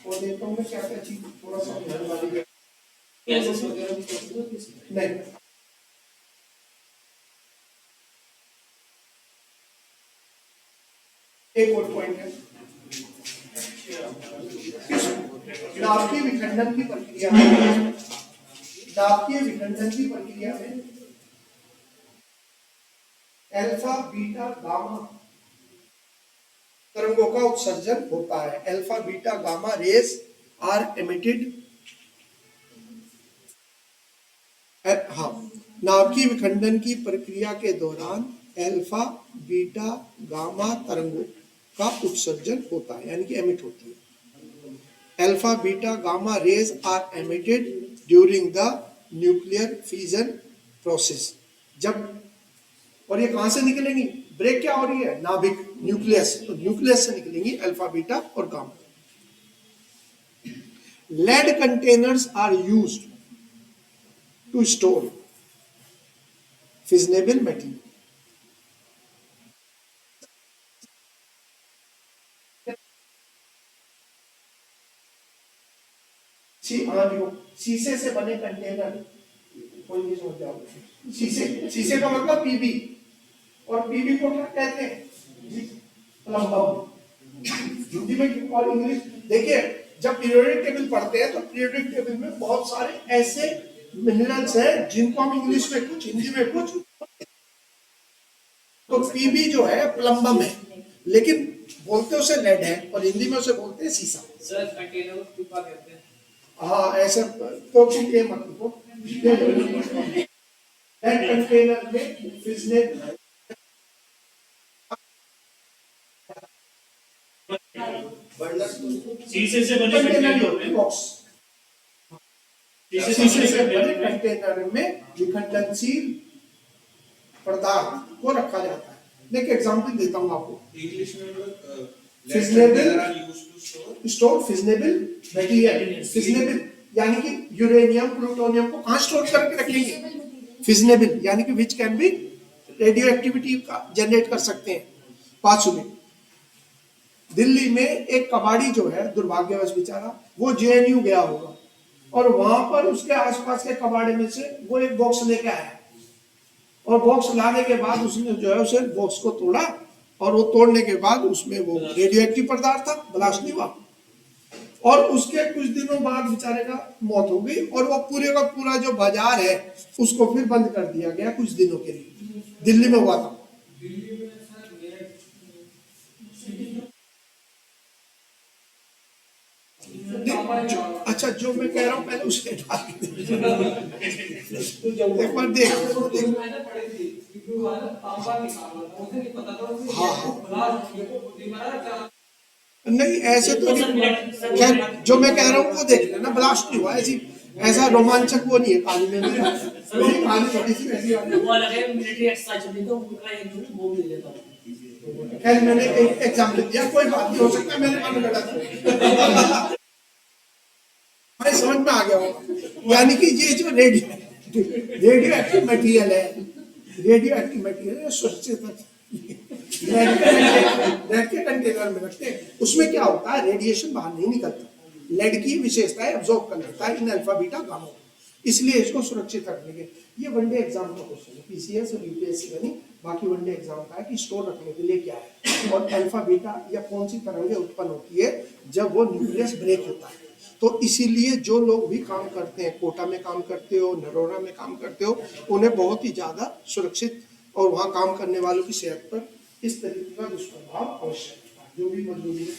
और देखता हूँ क्या क्या चीज थोड़ा सा ध्यान वाली है। गैसेस वगैरह भी पॉसिबल है? नहीं, एक और पॉइंट है, नाभिकीय विखंडन की प्रक्रिया में, नाभिकीय विखंडन की प्रक्रिया में अल्फा बीटा गामा तरंगों का उत्सर्जन होता है। Alpha beta gamma rays are emitted. हाँ, नाभिकीय विखंडन की प्रक्रिया के दौरान अल्फा बीटा गामा तरंगों का उत्सर्जन होता है, यानी कि एमिट होती है। Alpha beta gamma rays are emitted during the nuclear fission process. जब, और ये कहां से निकलेंगी, ब्रेक क्या हो रही है, नाभिक न्यूक्लियस, तो न्यूक्लियस से निकलेंगी अल्फा बीटा और gamma. Lead containers are used to store fissionable material. शीशे से बने कंटेनर, कोई नहीं समझ जाओ, शीशे का मतलब पीबी, और पीबी को क्या कहते हैं, प्लम्बम हिंदी में और इंग्लिश। देखिए, जब पीरियोडिक टेबल पढ़ते हैं तो पीरियोडिक टेबल में बहुत सारे ऐसे मिनरल्स हैं जिनको हम इंग्लिश में कुछ, हिंदी में कुछ, तो पीबी जो है प्लम्बम है, लेकिन बोलते उसे लेड है और हिंदी में उसे बोलते हैं सीसा। सर कंटेनर को पिपा कहते हैं। हाँ ऐसे तो तुम ये मत लिखो, कंटेनर में फिजनेबल शीशे से बने कंटेनर में बॉक्स, शीशे से बने कंटेनर में विखंडनशील पदार्थ को रखा जाता है। मैं एक एग्जांपल देता हूँ आपको। इंग्लिश में फिजनेबल यूज्ड स्टोर फिजनेबल मटेरियल, फिजनेबल यानी कि यूरेनियम प्लूटोनियम को कहाँ स्टोर करके रखेंगे? फिजनेबल यानी कि which can be radio activity का जनरेट कर सकते हैं। पांचवें, दिल्ली में एक कबाड़ी जो है दुर्भाग्यवश बेचारा वो जेएनयू गया होगा और वहां पर उसके आसपास के कबाड़े में से वो एक बॉक्स लेके आया और बॉक्स लाने के बाद उसने जो है उसे बॉक्स को तोड़ा और वो तोड़ने के बाद उसमें वो रेडियो एक्टिव पदार्थ था, ब्लास्ट नहीं हुआ और उसके कुछ दिनों बाद बेचारे का मौत हो गई और वो पूरे का पूरा जो बाजार है उसको फिर बंद कर दिया गया कुछ दिनों के लिए। दिल्ली में हुआ था। अच्छा जो मैं कह रहा हूँ पहले उसे एक बार देख। नहीं ऐसे तो खैर जो मैं कह रहा हूँ वो देख लेना, ब्लास्ट नहीं हुआ, ऐसी ऐसा रोमांचक वो नहीं है कहानी में भी। कहानी थोड़ी सी वैसी वाली वो अलग है, मिलिट्री एक्स्ट्रा चली तो उनका एक मिनट वो भी ले लेता हूँ। खैर मैंने एक एग्जाम्पल दिया, कोई बात नहीं, हो सकता है मैंने मन गलत मैं समझ में आ गया होगा। यानी कि ये जो रेडियो एक्टिव मटेरियल है, रेडियो एक्टिव मटेरियल सुरक्षित लेड के कंटेनर में रखते हैं। उसमें क्या होता है, रेडिएशन बाहर नहीं निकलता, लेड की विशेषता है एब्जॉर्ब कर लेता है इन अल्फा बीटा गामा, इसलिए इसको सुरक्षित रखने के। ये वनडे एग्जाम का क्वेश्चन है, पीसीएस और यूपीएससी का नहीं, बाकी वनडे एग्जाम का है कि स्टोर रखने के लिए क्या है और अल्फा बीटा या कौन सी तरंगें उत्पन्न होती है जब वो न्यूक्लियस ब्रेक होता है। तो इसीलिए जो लोग भी काम करते हैं, कोटा में काम करते हो, नरोरा में काम करते हो, उन्हें बहुत ही ज्यादा सुरक्षित और वहाँ काम करने वालों की सेहत पर इस तरीके का दुष्प्रभाव आवश्यक है। जो भी मजदूरी में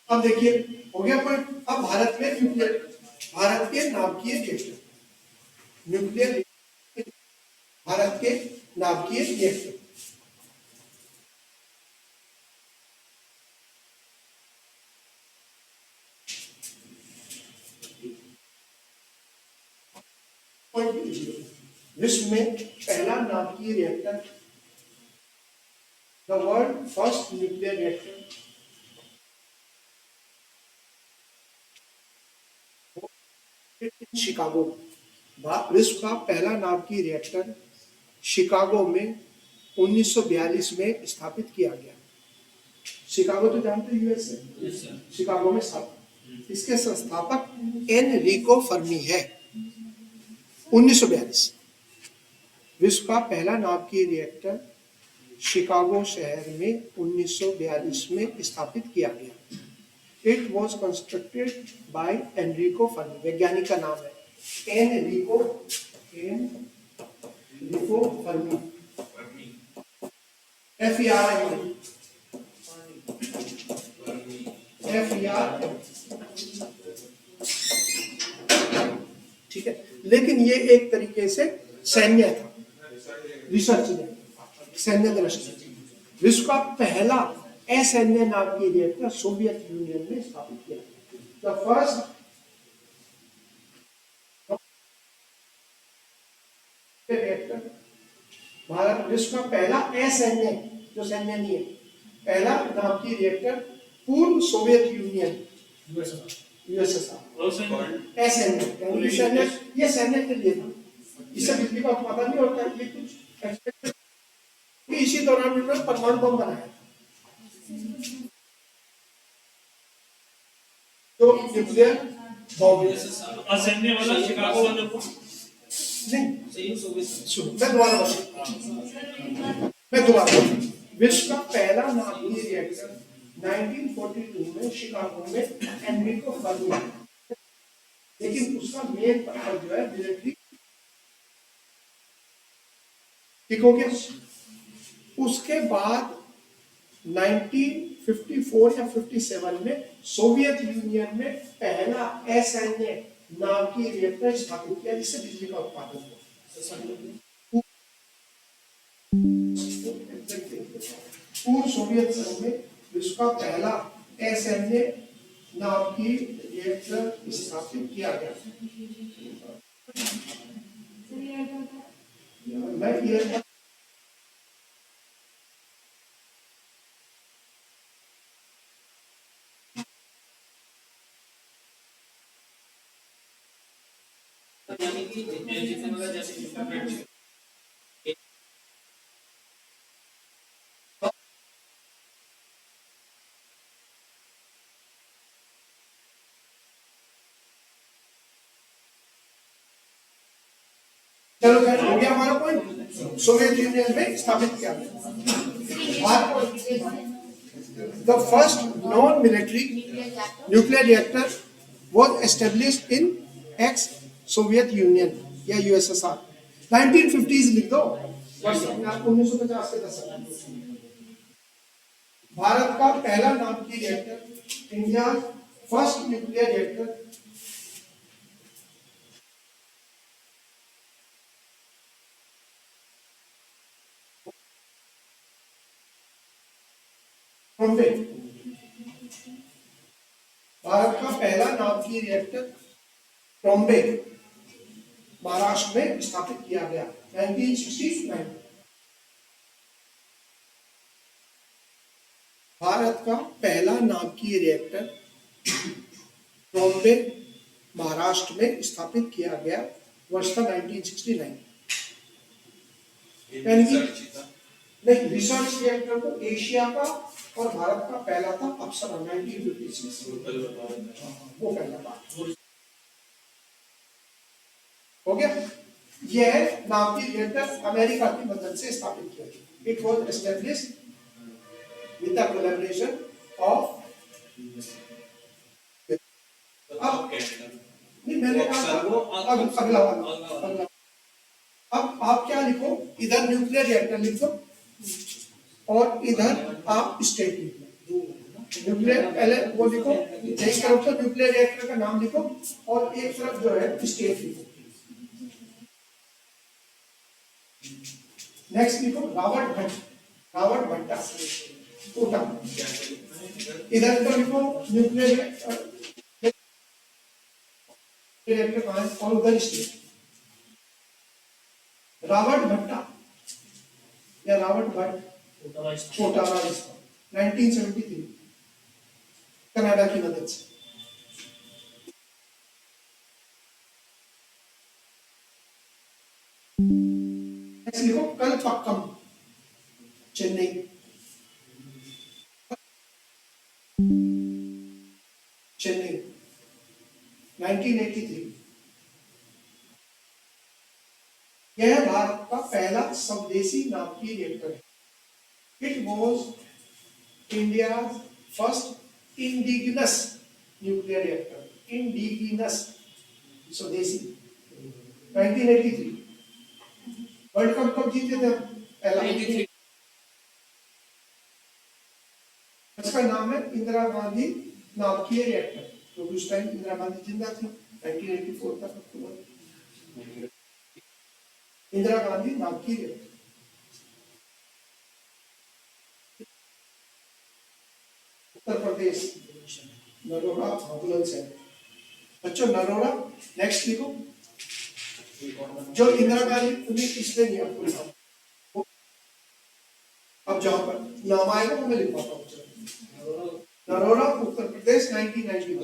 अब देखिए हो गया पॉइंट। अब भारत में न्यूक्लियर, भारत के नाभिकीय रिएक्टर, न्यूक्लियर भारत के नाभिकीय रिएक्टर। विश्व में पहला नाभिकीय reactor, the world first nuclear reactor Chicago. विश्व का पहला नाभिकीय रिएक्टर शिकागो में 1942 में स्थापित किया गया। शिकागो तो जानते यूएसए, शिकागो में स्थापित। इसके संस्थापक एनरिको फर्मी है। 1942 विश्व का पहला नाभिकीय रिएक्टर शिकागो शहर में 1942 में स्थापित किया गया। It was constructed by Enrico Fermi, वैज्ञानिक का नाम है एनरिको फर्मी, FER, ठीक है। लेकिन ये एक तरीके से सैन्य था, रिसर्च में सैन्य दृष्टि। विश्व का पहला असैन्य नाभिकीय रिएक्टर सोवियत यूनियन में स्थापित किया गया। द फर्स्ट रिएक्टर भारत, विश्व का पहला असैन्य, जो सैन्य नहीं है, पहला नाभिकीय रिएक्टर पूर्व सोवियत यूनियन यूएसएसआर सैन्य, ये सैन्य के लिए था। इससे बिजली का उत्पादन नहीं होता, ये कुछ इसी दौरान उन्होंने परमाणु बम बनाया तो न्यूक्लियर बॉम्ब। असैन्य वाला शिकागो वाला नहीं, मैं दोबारा विश्व का पहला नाभिकीय रिएक्टर 1942 में शिकागो में एनरिको फर्मी, लेकिन उसका मेन पर्पज जो है मिलिट्री ठीक हो गया। उसके बाद 1954 या 57 में सोवियत यूनियन में पहला एसएनए नाम की रिएक्टर स्थापित किया जिससे बिजली का उत्पादन हुआ। पूर्व सोवियत संघ में विश्व का पहला एसएनए नाम की रिएक्टर स्थापित किया गया। मैं ये यानी कि जितने मतलब जैसे डिफरेंट चलो खैर हो गया हमारा पॉइंट। सोवियत यूनियन में स्थापित किया गया। The first non military nuclear reactor was established in ex Soviet union या यूएसएसआर। 1950s लिख दो, वर्ष 1950 के दशक। भारत का पहला नाम की reactor, India first nuclear reactor, Bombay. Bharat का पहला नाम की रिएक्टर बॉम्बे महाराष्ट्र में स्थापित किया गया 1969। भारत का पहला नाम की रिएक्टर बॉम्बे महाराष्ट्र में स्थापित किया गया वर्ष था 1969। यानी कि नहीं, रिसर्च रिएक्टर तो एशिया का और भारत का पहला था अप्सरा 1956। वो पहला था। हो गया। यह नाम की रिएक्टर अमेरिका की मदद से स्थापित किया गया। It was established with the collaboration of नहीं मैंने अगला वाला। अब आप क्या लिखो, इधर न्यूक्लियर रिएक्टर लिखो और इधर आप स्टेट लिखो। न्यूक्लियर पहले वो लिखो, एक तरफ तो न्यूक्लियर रिएक्टर का नाम लिखो और एक तरफ जो है स्टेट लिखो। नेक्स्ट लिखो रावत भट्ट, रावत भट्टा कोटा। इधर तो लिखो न्यूक्लियर रिएक्टर कहाँ है और उधर स्टेट। रावत भट्टा या रावत भट्ट कोटा राजस्थान 1973 कनाडा की मदद से। लिखो कलपक्कम चेन्नई, चेन्नई 1983। यह भारत का पहला स्वदेशी नाम की रिएक्टर है। It was India's first indigenous nuclear reactor. Indigenous, स्वदेशी 1983। वर्ल्ड कप कब जीते थे? पहला। इसका नाम है इंदिरा गांधी नाम की रिएक्टर, क्योंकि उस टाइम इंदिरा गांधी जिंदा थी 1984 तक अक्टूबर। इंदिरा गांधी नाम की रिएक्टर। उत्तर प्रदेश नरोड़ा बुलंदशहर। बच्चों नरोड़ा नेक्स्ट लिखो। जो इंदिरा गांधी इसमें नहीं आपको लिखा, अब जहां पर नाम आएगा वो मैं लिखवाता हूँ। नरोड़ा उत्तर प्रदेश 1990।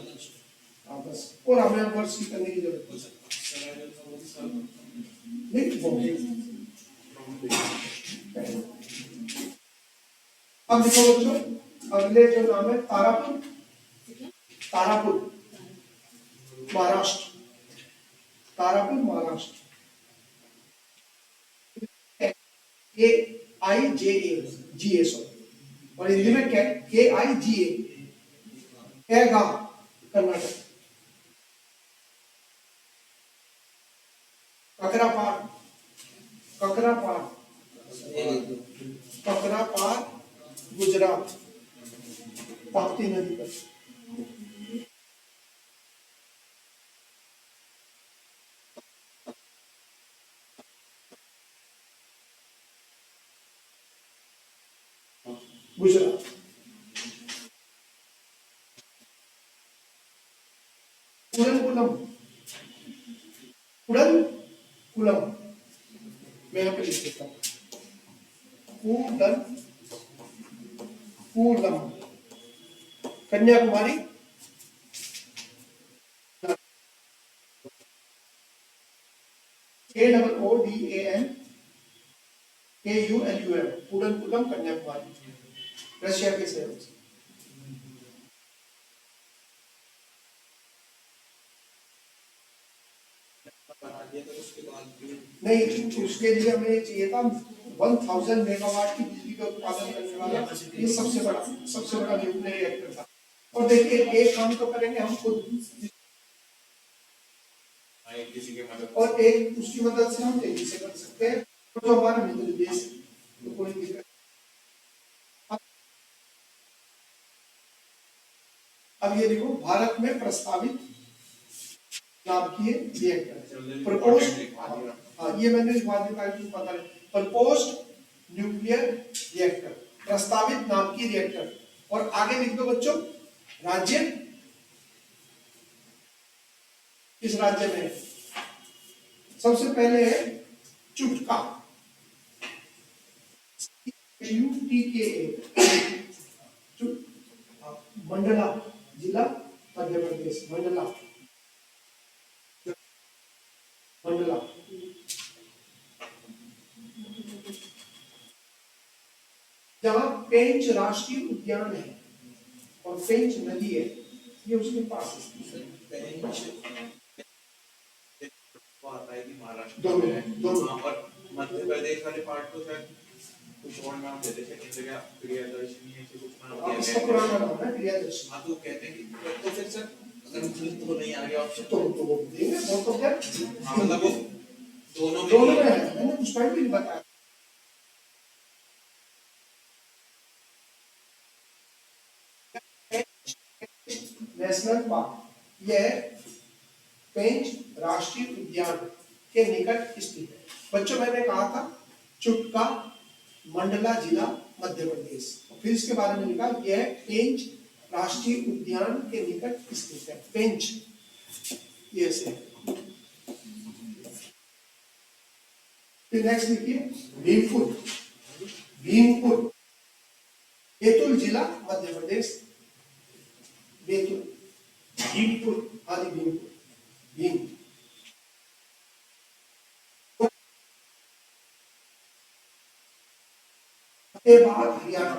हाँ बस, और हमें वर्ष की करने की जरूरत नहीं। अब देखो बच्चों, अगले जो नाम है तारापुर, तारापुर महाराष्ट्र, तारापुर महाराष्ट्र। KIJA और हिंदी में KIGA कैगा कर्नाटक। ककरापाड़, ककरापाड़ गुजरात, ताप्ती नदी पर। गुजरात। कुड़नकुलम, कुड़नकुलम, मैं यहाँ पे लिख देता हूँ, कुड़नकुलम, कन्याकुमारी, KOODANKULUM, कुड़नकुलम, कन्याकुमारी, रशिया के शहर से। बना दिया तो उसके बाद भी नहीं, उसके लिए हमें चाहिए था 1000 मेगावाट की बिजली का उत्पादन करने वाला, ये सबसे बड़ा न्यूक्लियर रिएक्टर था। और देखिए एक काम तो करेंगे हम खुद, किसी के मदद और एक उसकी मदद से हम तेजी से कर सकते हैं, और जो हमारा मित्र देश है, तो कोई दिक्कत। अब ये देखो, भारत में प्रस्तावित नाभिकीय रिएक्टर प्रपोज, हाँ ये मैंने बाद में कहा कि पता नहीं, प्रपोज्ड न्यूक्लियर रिएक्टर, प्रस्तावित नाभिकीय रिएक्टर। और आगे लिख दो बच्चों, राज्य किस राज्य में है? सबसे पहले है चुटका, UTKA, मंडला जिला, मध्य प्रदेश, मंडला, मंडला। जहां पेंच राष्ट्रीय उद्यान है और पेंच नदी है, ये उसके पास है। आता है कि महाराष्ट्र दोनों में है, दोनों। हाँ, और मध्य प्रदेश वाले पार्ट तो शायद कुछ और नाम देते थे, किसी जगह प्रियदर्शनी ऐसे कुछ नाम दिया इसका गया पुराना है। नाम है प्रियदर्शनी। हाँ तो कहते हैं कि तो फिर सर अगर मुझे तो नहीं आ गया ऑप्शन तो वो देंगे, वो तो क्या, हाँ मतलब वो दोनों दोनों में में है, मैंने उस टाइम भी नहीं बताया। नेशनल पार्क, यह पेंच राष्ट्रीय उद्यान के निकट स्थित है। बच्चों मैंने कहा था चुटका, मंडला जिला, मध्य प्रदेश। फिर इसके बारे में लिखा, यह पेंच राष्ट्रीय उद्यान के निकट स्थित है। पेंच ये से। फिर नेक्स्ट लिखिए भीमपुर, भीमपुर, बैतूल जिला, मध्य प्रदेश, बैतूल, भीमपुर, हाँ जी भीमपुर, भीम। फतेहाबाद हरियाणा,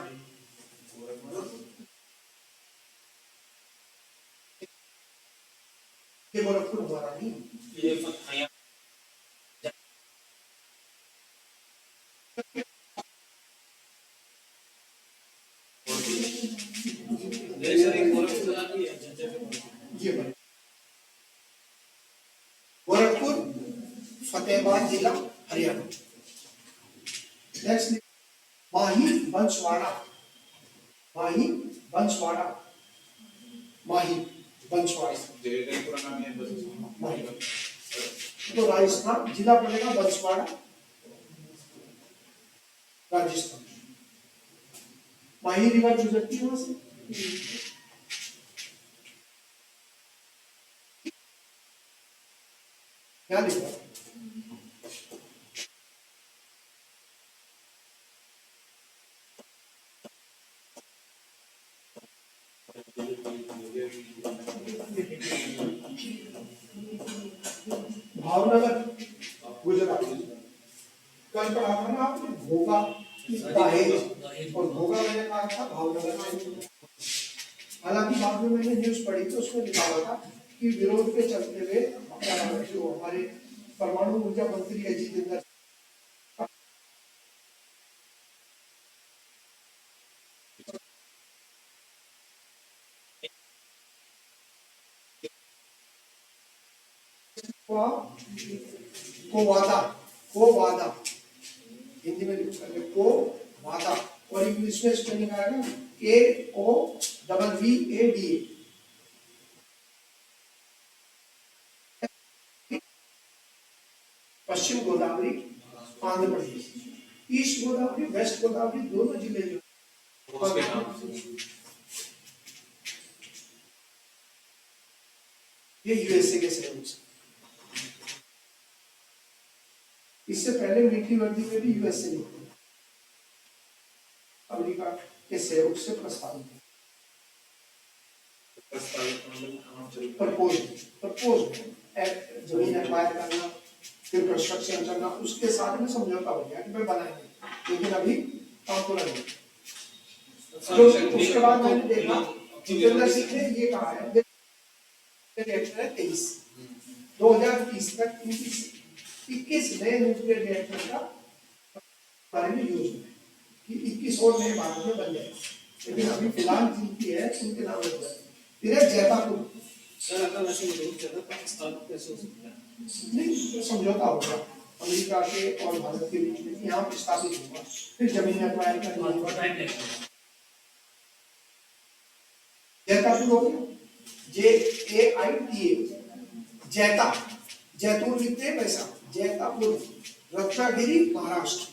ये गोरखपुर हमारा नहीं, ये फतहाया जैसे एक गोरखपुर आती है ये बने। गोरखपुर, फतेहाबाद जिला, हरियाणा। नेक्स्ट माही बंसवाड़ा, माही बंसवाड़ा, माही बंसवाड़ा, जगह का पूरा नाम है बस माही। तो राजस्थान, जिला पड़ेगा बंसवाड़ा, राजस्थान। माही रिवर गुजरती है वहां से। क्या लिखा, भावनगर, गुजरात। कल पढ़ा था ना आपने घोगा, दहेज, और घोगा मैंने कहा था भावनगर में। हालांकि बाद में मैंने न्यूज पढ़ी थी, उसमें लिखा हुआ था कि विरोध के चलते हुए जो हमारे परमाणु ऊर्जा मंत्री है जितेंद्र, को वादा, को वादा, हिंदी में लिख सकते को वादा, और इंग्लिश में स्पेलिंग आएगा KOVVADA। पश्चिम गोदावरी आंध्र प्रदेश, ईस्ट गोदावरी वेस्ट गोदावरी दोनों जिले जो उसके नाम से ये यूएसए के सहयोग से। इससे पहले मीठी वर्दी में भी यूएसए नहीं थे, अमेरिका के सहयोग से प्रस्तावित है। प्रपोज जमीन एक्वायर करना, फिर कंस्ट्रक्शन करना, उसके साथ में समझौता हो गया कि भाई बनाएंगे, लेकिन अभी काम पूरा नहीं। जो उसके बाद मैंने देखा जितेंद्र सिंह ने ये कहा है 2030 तक 21 नए न्यूक्लियर रिएक्टर का बारे में योजना है कि 21 और नए भारत में बन जाएंगे, लेकिन अभी फिलहाल जिनकी है उनके नाम हो जाए। फिर है जैतापुर, सर अगर वैसे विरोध कर रहा पाकिस्तान को कैसे हो सकता है? नहीं समझौता होगा अमेरिका के और भारत के बीच में, यहाँ पे स्थापित होगा, फिर जमीन एक्वायर करना होगा। जैतापुर हो गया, JAITA, जैता, जैतून लिखते हैं वैसा, जैतापुर, रत्नागिरी महाराष्ट्र।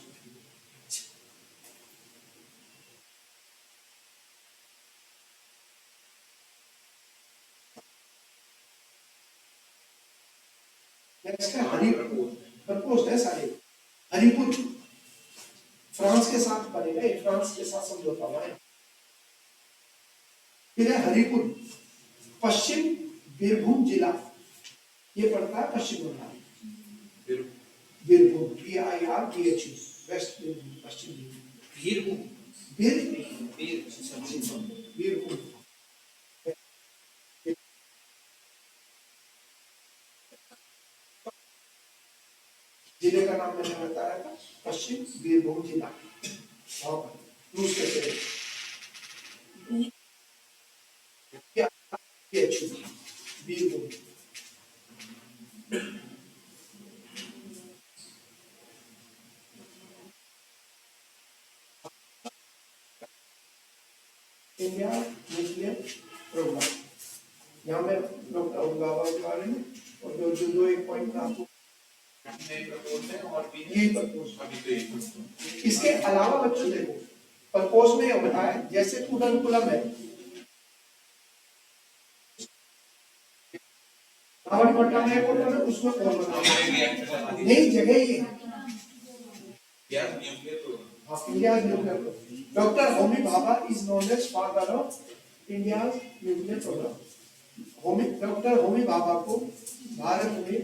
नेक्स्ट है हरिपुर, प्रपोज्ड है सारे। हरिपुर फ्रांस के साथ बनेगा, फ्रांस के साथ समझौता हुआ है। फिर है हरिपुर, पश्चिम बीरभूम जिला, ये पड़ता है पश्चिम बंगाल। बीरभूम, BIRBHU, वेस्ट बीरभूम, पश्चिम बीरभूम, बीरभूम। जिले का नाम मैंने बताया था, पश्चिम बीरभूम जिला, रूस के से बीरभूम। इंडिया न्यूक्लियर प्रोग्राम, यहाँ में डॉक्टर उंगावा के बारे में और जो एक पॉइंट था आपको इसके अलावा बच्चों देखो प्रपोज में होता है जैसे कुडनकुलम है, रावणपट्टनम है, उसमें कौन बना नहीं जगह ही है। India nuclear programme, doctor Homi Bhabha is known as father of India nuclear programme. Doctor Homi Bhabha को भारत में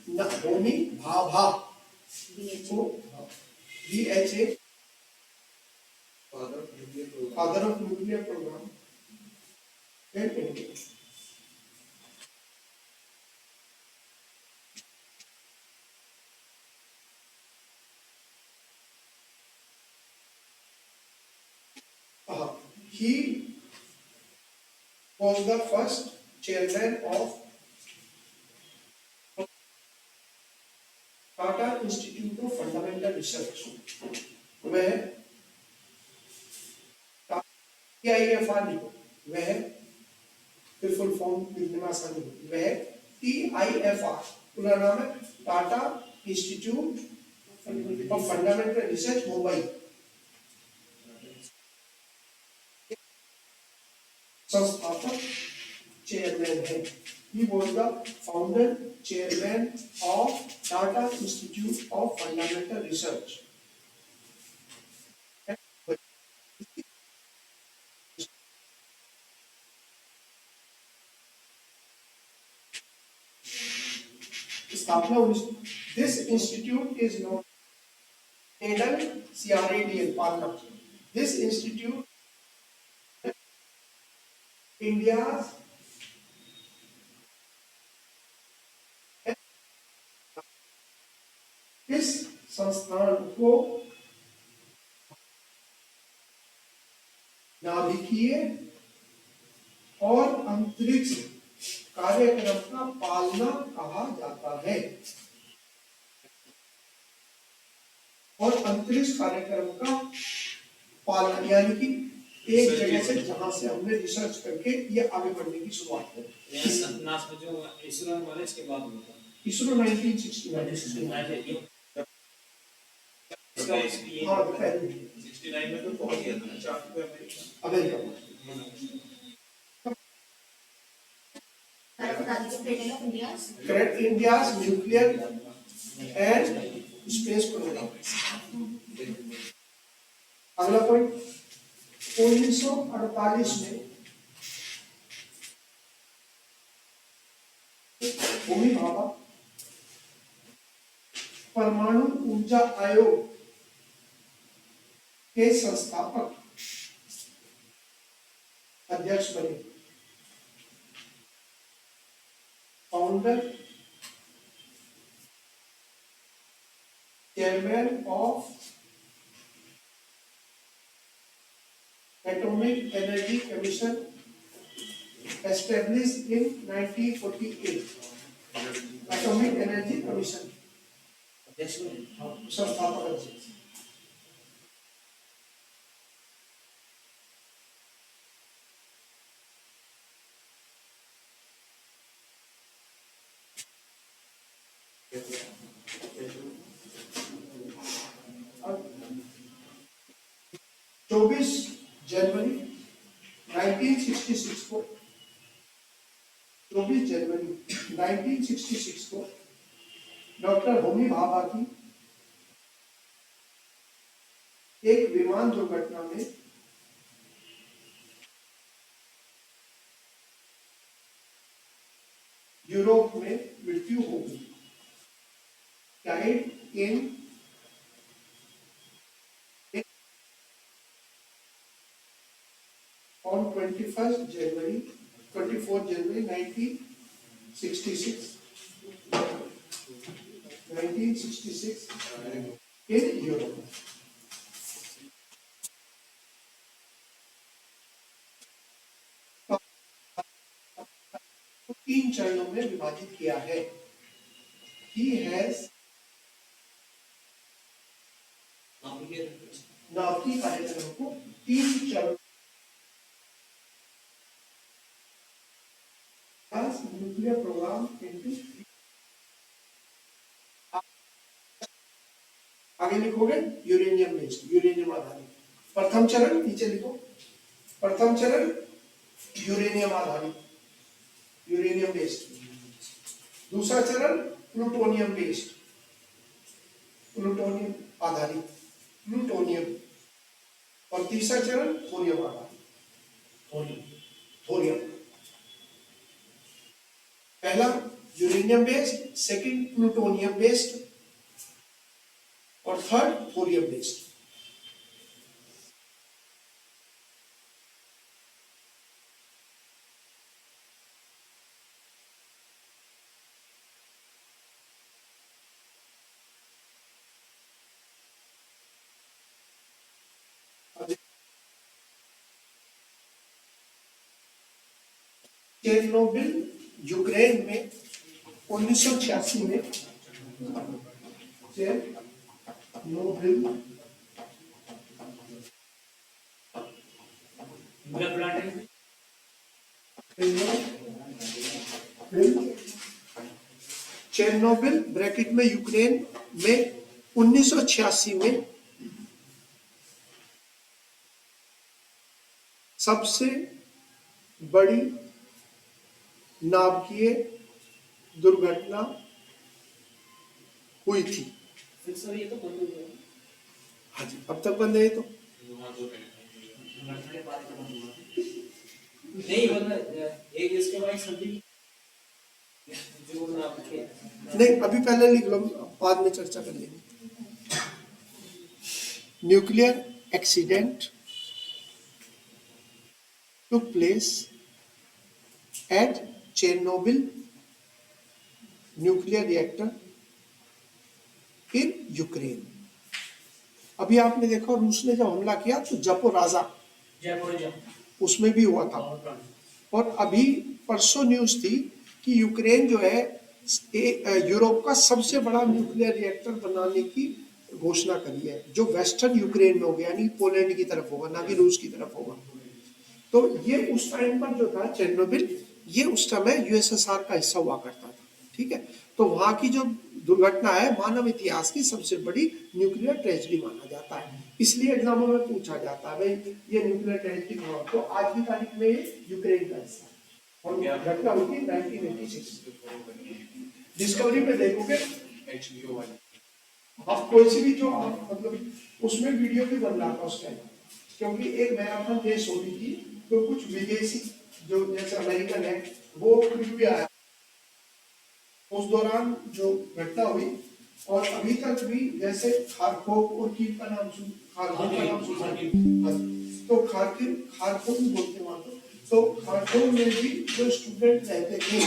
Homi Bhabha BHA father of nuclear programme in India. He was the first chairman of Tata Institute of Fundamental Research। वह TIFR वह फिर full form लिखने में आसानी होगी, वह TIFR पूरा नाम है Tata institute of fundamental research Mumbai, संस्थापक चेयरमैन है। He was the founder chairman of Tata Institute of Fundamental Research। स्थापना This institute is known CRADL पालना। This institute India's इस संस्थान को नाभिकीय और अंतरिक्ष कार्यक्रम का पालना कहा जाता है, और अंतरिक्ष कार्यक्रम का पालन, यानी कि एक जगह से जहां से हमने रिसर्च करके ये आगे बढ़ने की शुरुआत करी। नास में जो इसरो वाले इसके बाद हुआ था। इसरो 1969 इसका ये हाँ पहले 69 में तो पहुंच गया था ना चांद पे अमेरिका। अमेरिका में। Correct India's nuclear and space program. अगला पॉइंट 1948 में होमी भाभा परमाणु ऊर्जा आयोग के संस्थापक अध्यक्ष बने, founder chairman of atomic energy commission established in 1948। Atomic energy commission संस्थापक अध्यक्ष। चौबीस जनवरी 1966 को 24 जनवरी 1966 को डॉक्टर होमी भाभा की एक विमान दुर्घटना में यूरोप में मृत्यु हो गई। Died in on 24 January 1966 in Europe। तीन चरणों में विभाजित किया है। He has नाभिकीय कार्यक्रम को तीन चरण न्यूक्लियर प्रोग्राम इनटू। आगे लिखोगे यूरेनियम बेस्ड, यूरेनियम आधारित। प्रथम चरण नीचे लिखो, प्रथम चरण यूरेनियम आधारित, यूरेनियम बेस्ड। दूसरा चरण प्लूटोनियम बेस्ड, प्लूटोनियम आधारित, प्लूटोनियम। और तीसरा चरण थोरियम आधारित, थोरियम। पहला uranium based, second plutonium based और third thorium based. Chernobyl Ukraine में 1986 में चेरनोबिल चेरनोबिल ब्रैकेट में यूक्रेन में 1986 में सबसे बड़ी नाभिकीय दुर्घटना हुई थी। फिर सर ये तो बंद हो गया। हाँ जी, अब तक बंद है ये तो। नहीं मतलब एक इसके बाद सभी जो नाभिकीय नहीं, अभी पहले लिख लो, बाद में चर्चा कर लेंगे। Nuclear accident took place at Chernobyl nuclear reactor in Ukraine। अभी आपने देखा रूस ने जब हमला किया तो जपोराजा उसमें भी हुआ था। और अभी परसों न्यूज थी कि यूक्रेन जो है यूरोप का सबसे बड़ा न्यूक्लियर रिएक्टर बनाने की घोषणा करी है, जो वेस्टर्न यूक्रेन में हो गया, यानी पोलैंड की तरफ होगा, ना कि रूस की तरफ होगा। तो ये उस टाइम पर जो था चेरनोबिल, ये उस समय यूएसएसआर का हिस्सा हुआ करता था, ठीक है। तो वहां की जो दुर्घटना है मानव इतिहास की सबसे बड़ी न्यूक्लियर ट्रेजेडी माना जाता है, इसलिए एग्जामों में पूछा जाता है भाई ये न्यूक्लियर ट्रेजेडी हुआ, तो आज की तारीख में ये यूक्रेन का हिस्सा है और घटना हुई थी 1986। डिस्कवरी में देखोगे HBO वाली आप कोई सी भी जो आप मतलब उसमें वीडियो भी बन रहा था उस टाइम, क्योंकि एक मैराथन रेस हो रही थी, तो कुछ विदेशी जो जैसे अमेरिकन है वो भी आया उस दौरान जो घटना हुई। और अभी तक भी जैसे खारकोव और कीव का नाम सुन, खारकोव का नाम सुना, तो खारकोव खारकोव भी बोलते वहां तो खारकोव में भी जो स्टूडेंट रहते थे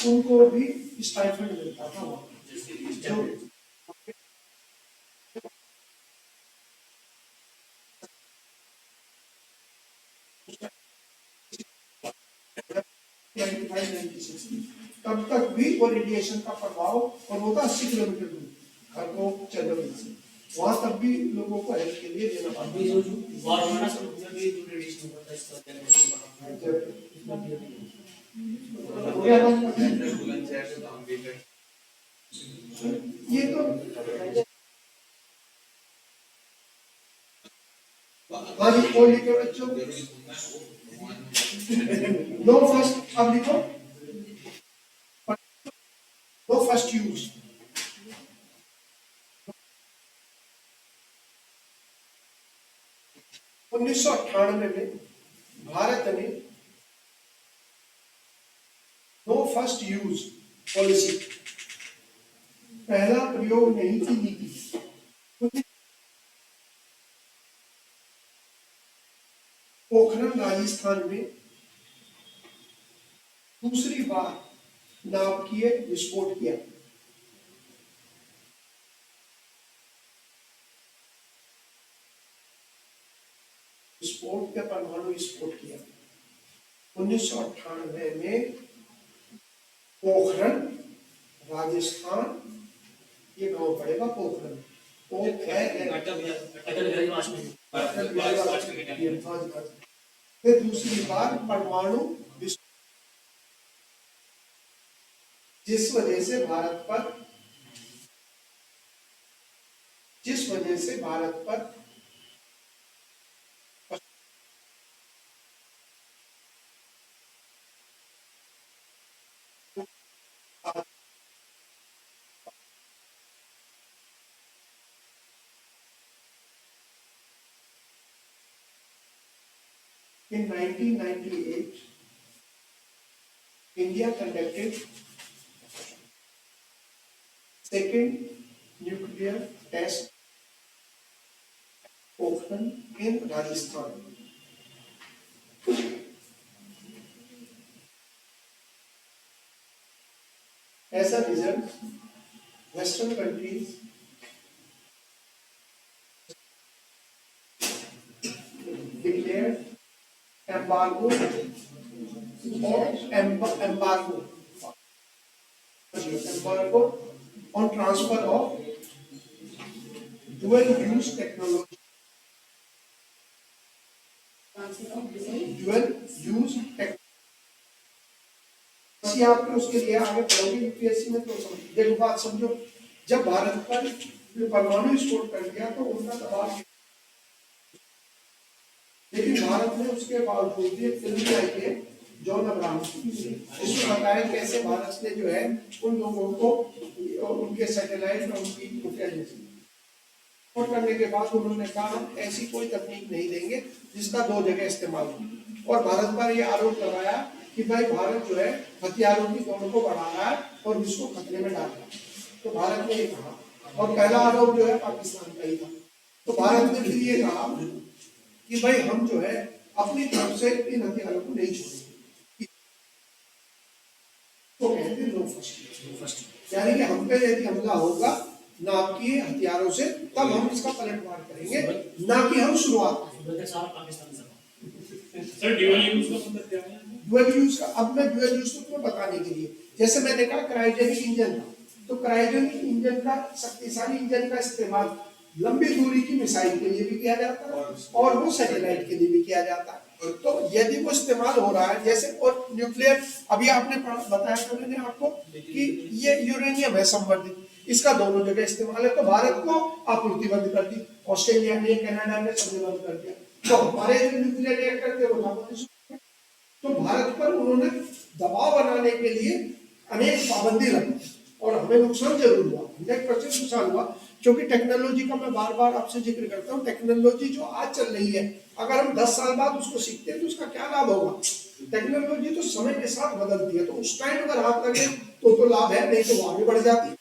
उनको भी स्टाइपेंड मिलता था वहाँ। जो 95-96 तब तक भी वो रेडिएशन का प्रभाव, और वो था 80 किलोमीटर दूर खारकोव चेरनोबिल से, वहां तब भी लोगों को हेल्प के लिए देना पड़ता अभी जो वार हुआ ना सर, उसमें भी जो रेडिएशन होता है इसका क्या ये तो हाँ जी, और लिखो बच्चों, नो फर्स्ट, अब लिखो नो फर्स्ट यूज। 1998 में भारत ने नो फर्स्ट यूज पॉलिसी, पहला प्रयोग नहीं की नीति, पोखरण राजस्थान में दूसरी बार नाभिकीय विस्फोट किया। विस्फोट के परमाणु विस्फोट किया 1998 में पोखरण राजस्थान, ये गांव पड़ेगा पोखरण, फिर दूसरी बार परमाणु विस्फोट, जिस वजह से भारत पर in 1998 India conducted second nuclear test Pokhran in Rajasthan. As a result, Western countries declared embargo on transfer of dual use technology. Dual use technology आपने उसके लिए आगे पढ़ोगे यूपीएससी में, तो देखो बात समझो, जब भारत पर परमाणु विस्फोट कर दिया तो उनका दबाव, लेकिन भारत ने उसके बावजूद भी एक फिल्म आई है जॉन अब्राहम, जिसमें बताया कैसे भारत ने जो है उन लोगों को उनके सैटेलाइट और उनकी फुटेज और करने के बाद उन्होंने कहा हम ऐसी कोई तकनीक नहीं देंगे जिसका दो जगह इस्तेमाल हो, और भारत पर यह आरोप लगाया कि भाई भारत जो है हथियारों की दौड़ को बढ़ा रहा है और विश्व को खतरे में डाल रहा है। तो भारत ने ये कहा, और पहला आरोप जो है पाकिस्तान का ही था। तो भारत ने फिर ये कहा कि भाई हम जो है अपनी तरफ से इन हथियारों को नहीं छोड़ेंगे, तो कहते हैं नो फर्स्ट, यानी कि हम पे यदि हमला होगा नाभिकीय हथियारों से तब हम इसका पलटवार करेंगे, ना कि हम शुरुआत करेंगे। सर ड्यूअल यूज का मतलब क्या है? ड्यूअल यूज का, अब मैं ड्यूअल यूज को तुम्हें बताने के लिए, जैसे मैंने कहा क्रायोजेनिक इंजन था, तो क्रायोजेनिक इंजन का, शक्तिशाली इंजन का इस्तेमाल लंबी दूरी की मिसाइल के लिए भी किया जाता है और वो सैटेलाइट के लिए भी किया जाता है। तो यदि वो इस्तेमाल हो रहा है जैसे, और न्यूक्लियर अभी आपने बताया था मैंने आपको कि ये यूरेनियम है संवर्धित, इसका दोनों जगह इस्तेमाल है। तो भारत को आपूर्ति बंद कर दी, ऑस्ट्रेलिया ने, कनाडा ने सबने बंद कर दिया। तो हमारे जो न्यूक्लियर रिएक्टर थे वो नामुमकिन। तो भारत पर उन्होंने दबाव बनाने के लिए अनेक पाबंदी लगाई और हमें नुकसान जरूर हुआ, 100% नुकसान हुआ, क्योंकि टेक्नोलॉजी का मैं बार बार आपसे जिक्र करता हूँ। टेक्नोलॉजी जो आज चल रही है, अगर हम 10 साल बाद उसको सीखते हैं तो उसका क्या लाभ होगा? टेक्नोलॉजी तो समय के साथ बदलती है, तो उस टाइम अगर हाथ लगे तो लाभ है, नहीं तो वो आगे बढ़ जाती है।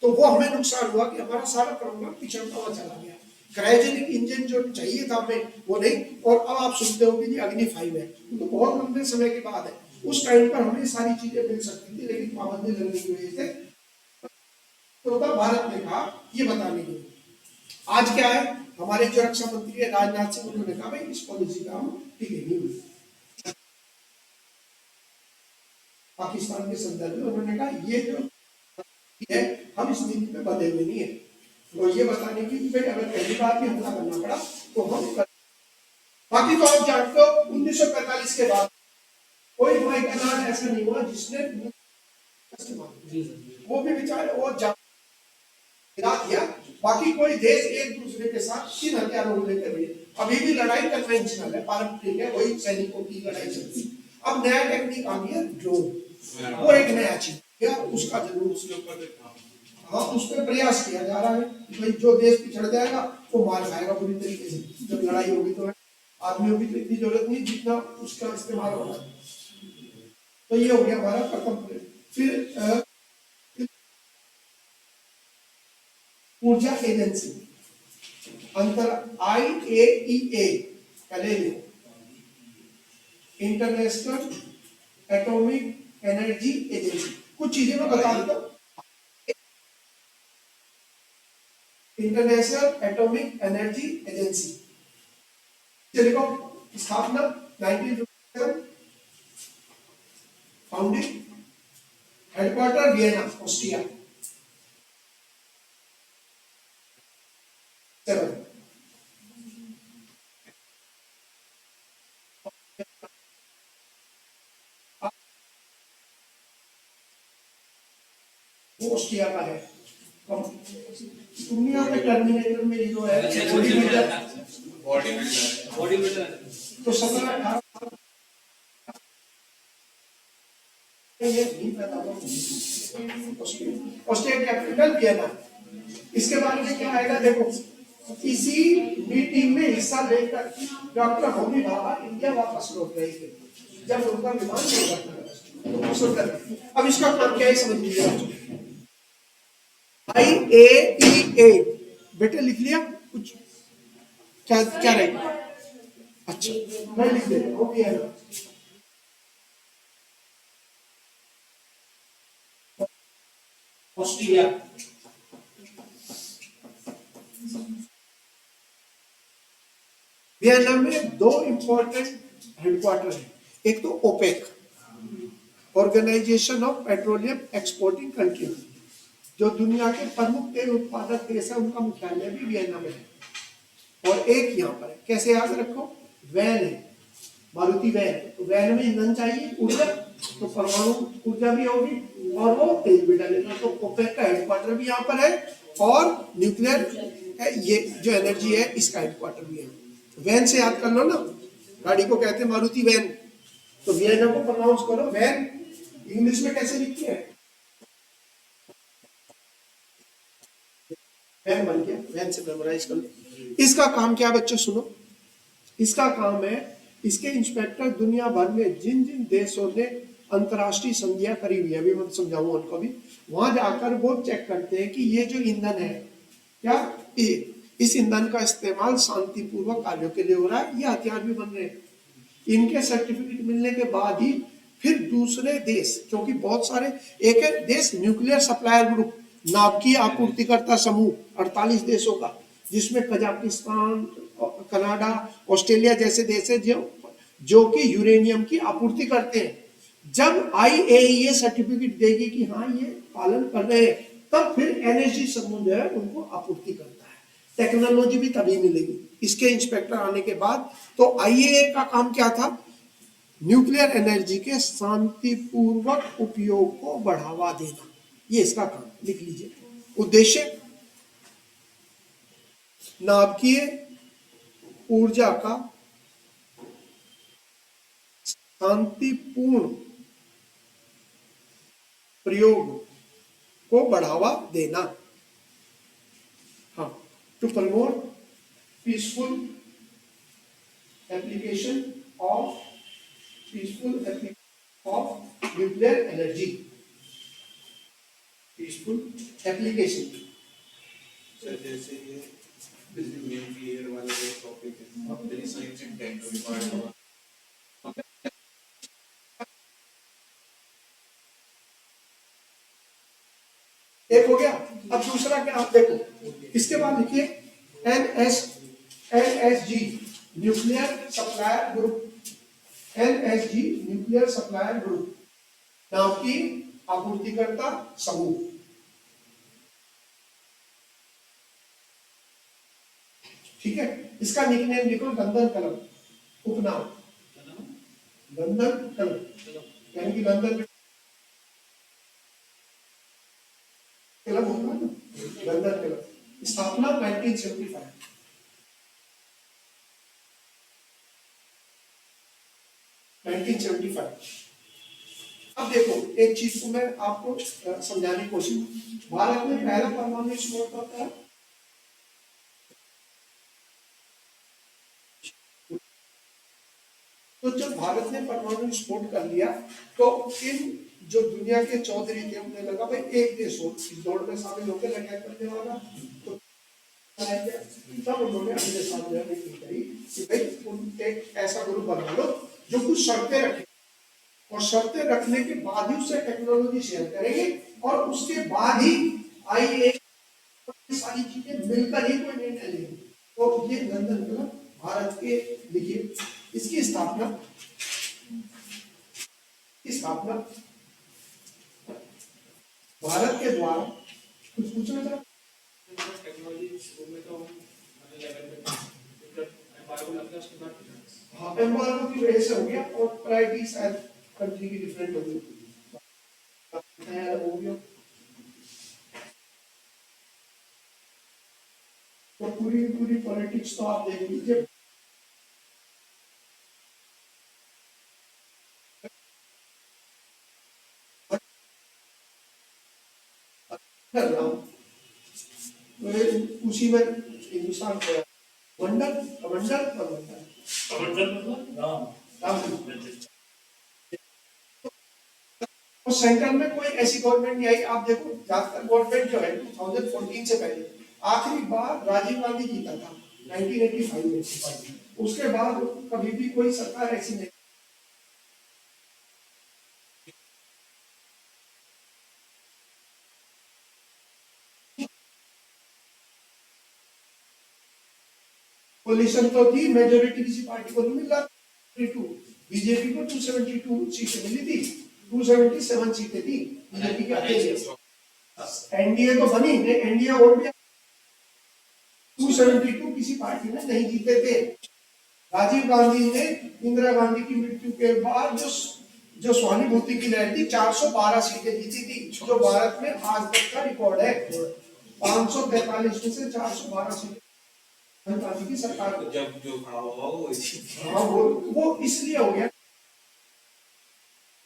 तो वो हमें नुकसान हुआ कि हमारा सारा प्रोग्राम पिछड़ता हुआ चला गया। क्रायोजेनिक इंजन जो चाहिए था हमें वो नहीं। और अब आप सुनते हो कि जी अग्नि 5 है, तो बहुत लंबे समय के बाद है। उस टाइम पर हमें सारी चीजें मिल सकती थी, लेकिन पाबंदी लगने की वजह से तो तब भारत ने कहा ये बताने के लिए। आज क्या है, हमारे जो रक्षा मंत्री है राजनाथ सिंह, उन्होंने कहा भाई इस पॉलिसी का हम टिकेंगे नहीं। पाकिस्तान के संदर्भ में उन्होंने कहा ये जो है हम इस नीति में बंधे हुए नहीं है। तो ये बताने की भाई अगर पहली बार भी हमला करना पड़ा तो हम कर। बाकी तो आप जानते हो 1945 के बाद कोई हवाई जहाज ऐसा नहीं हुआ जिसने वो भी बेचारे वो गिरा दिया। बाकी कोई देश एक दूसरे के साथ किन हथियारों को लेकर भी अभी भी लड़ाई कन्वेंशनल है, पारंपरिक है, वही सैनिकों की लड़ाई चलती। अब नया टेक्निक आ गया ड्रोन, वो एक नया चीज है, उसका जरूर उसके ऊपर हाँ उस पर प्रयास किया जा रहा है कि भाई जो देश पिछड़ जाएगा वो मार खाएगा पूरी तरीके से। जब लड़ाई होगी तो आदमियों की तो इतनी जरूरत नहीं जितना उसका इस्तेमाल होगा। तो ये हो गया हमारा प्रथम। फिर ऊर्जा एजेंसी अंतर IAEA, पहले इंटरनेशनल एटॉमिक एनर्जी एजेंसी। कुछ चीजें मैं बता देता हूँ। इंटरनेशनल एटॉमिक एनर्जी एजेंसी देखो, स्थापना 1957, founding, headquarter Vienna Austria. Austria का है। दुनिया में टर्मिनेटर में जो है बॉडी बिल्डर तो 17-18 ऑस्ट्रिया कैपिटल वियना। इसके बारे में क्या आएगा देखो, इसी मीटिंग में हिस्सा लेकर डॉक्टर होमी भाभा इंडिया वापस लौट रहे थे जब उनका विमान दुर्घटना। अब इसका काम क्या है समझ लीजिए। IAEA बेटे लिख लिया कुछ, क्या क्या रहेगा? अच्छा मैं लिख देता हूँ ऑस्ट्रिया। वियना में 2 इंपॉर्टेंट हेडक्वार्टर है। एक तो OPEC, organisation of petroleum exporting country, जो दुनिया के प्रमुख तेल उत्पादक देश है, उनका मुख्यालय भी वियना में है। और एक यहाँ पर है, कैसे याद रखो, वैन है, मारुति वैन। तो वैन में ईंधन चाहिए, ऊर्जा, तो परमाणु ऊर्जा भी होगी और वो तेल भी डालेगा। तो ओपेक का हेडक्वार्टर भी यहाँ पर है और न्यूक्लियर ये जो एनर्जी है इसका हेडक्वार्टर भी है। वैन से याद कर लो ना, गाड़ी को कहते हैं मारुति वैन। तो वियना को प्रोनाउंस करो वैन। इंग्लिश में कैसे लिखते हैं? वैन बन गया, वैन से मेमोराइज कर लो। इसका काम क्या बच्चों सुनो, इसका काम है, इसके इंस्पेक्टर दुनिया भर में जिन जिन देशों ने अंतरराष्ट्रीय संधियां करी हुई है, अभी मैं समझाऊंगा उनको भी, वहां जाकर वो चेक करते हैं कि ये जो ईंधन है क्या इस ईंधन का इस्तेमाल शांतिपूर्वक कार्यों के लिए हो रहा है, ये हथियार भी बन रहे हैं। इनके सर्टिफिकेट मिलने के बाद ही फिर दूसरे देश, क्योंकि बहुत सारे एक है देश न्यूक्लियर सप्लायर ग्रुप, नाभिकीय आपूर्तिकर्ता समूह 48 देशों का, जिसमें कजाकिस्तान, कनाडा, ऑस्ट्रेलिया जैसे देश है जो कि यूरेनियम की आपूर्ति करते हैं। जब IAEA सर्टिफिकेट देगी कि हाँ ये पालन कर रहे हैं, तब फिर एनर्जी समूह जो है उनको आपूर्ति करता है। टेक्नोलॉजी भी तभी मिलेगी। इसके इंस्पेक्टर आने के बाद तो आईएए का काम क्या था? न्यूक्लियर एनर्जी के शांतिपूर्वक उपयोग को बढ़ावा देना, ये इसका काम, लिख लीजिए। उद्देश्य नाभिकीय ऊर्जा का शांतिपूर्ण प्रयोग को बढ़ावा देना। हाँ, to promote peaceful application of nuclear energy, peaceful application. Sir जैसे ये बिजली न्यूक्लियर वाला जो टॉपिक है, very science and tech required होगा। एक हो गया। अब दूसरा क्या, आप देखो इसके बाद लिखिए NSG nuclear supplier group, NSG nuclear supplier group नाम की आपूर्तिकर्ता समूह। ठीक है, इसका निकनेम लिखो लंदन कलम, उपनाम लंदन कलम, यानी कि लंदन कलम होगा ना, लंदन कलम। स्थापना 1975। अब देखो एक चीज को मैं आपको समझाने की कोशिश, भारत में पहला परमाणु विस्फोट होता है तो जब भारत ने परमाणु विस्फोट कर लिया तो इन जो दुनिया के चौधरी थे उन्हें लगा भाई एक देश हो इस दौड़ में शामिल होकर अटैक करने वाला, तो तब उन्होंने अपने सामने मीटिंग करी कि भाई तुम एक ऐसा ग्रुप बना लो जो कुछ शर्तें रखे, और शर्तें रखने के बाद ही उससे टेक्नोलॉजी शेयर करेंगे और उसके बाद ही आईए सारी चीजें मिलकर ही कोई निर्णय लेंगे। तो ये लंदन क्लब भारत के, देखिए इसकी स्थापना भारत के द्वारा, कुछ पूछना था? टेक्नोलॉजी शुरू में तो हमें लेवल पे एम्बार्गो लग गया, उसके बाद हाँ, एम्बार्गो की वजह से हो गया और प्रायोरिटी शायद कंट्री की डिफरेंट हो गई। तो पूरी पॉलिटिक्स तो आप देख लीजिए। उसी में हिंदुस्तान को मंडल कमंडल और सेंटर में कोई ऐसी गवर्नमेंट नहीं आई। आप देखो ज्यादातर गवर्नमेंट जो है 2014 से पहले आखिरी बार राजीव गांधी जीता था 1985 में, उसके बाद कभी भी कोई सरकार ऐसी नहीं। कोलिशन तो थी, मेजोरिटी किसी पार्टी को नहीं मिला। बीजेपी को 272 सीटें मिली थी, 277 सीटें थी बीजेपी के अकेले। एनडीए तो बनी, एनडीए और भी 272 किसी पार्टी में नहीं जीते थे। राजीव गांधी ने इंदिरा गांधी की मृत्यु के बाद जो सहानुभूति की लहर थी 412 सीटें जीती थी, जो भारत में आज तक का रिकॉर्ड है। 543 में से 412 सीटें गांधी की सरकार को, जब जो खड़ा हुआ हाँ वो इसलिए हो गया।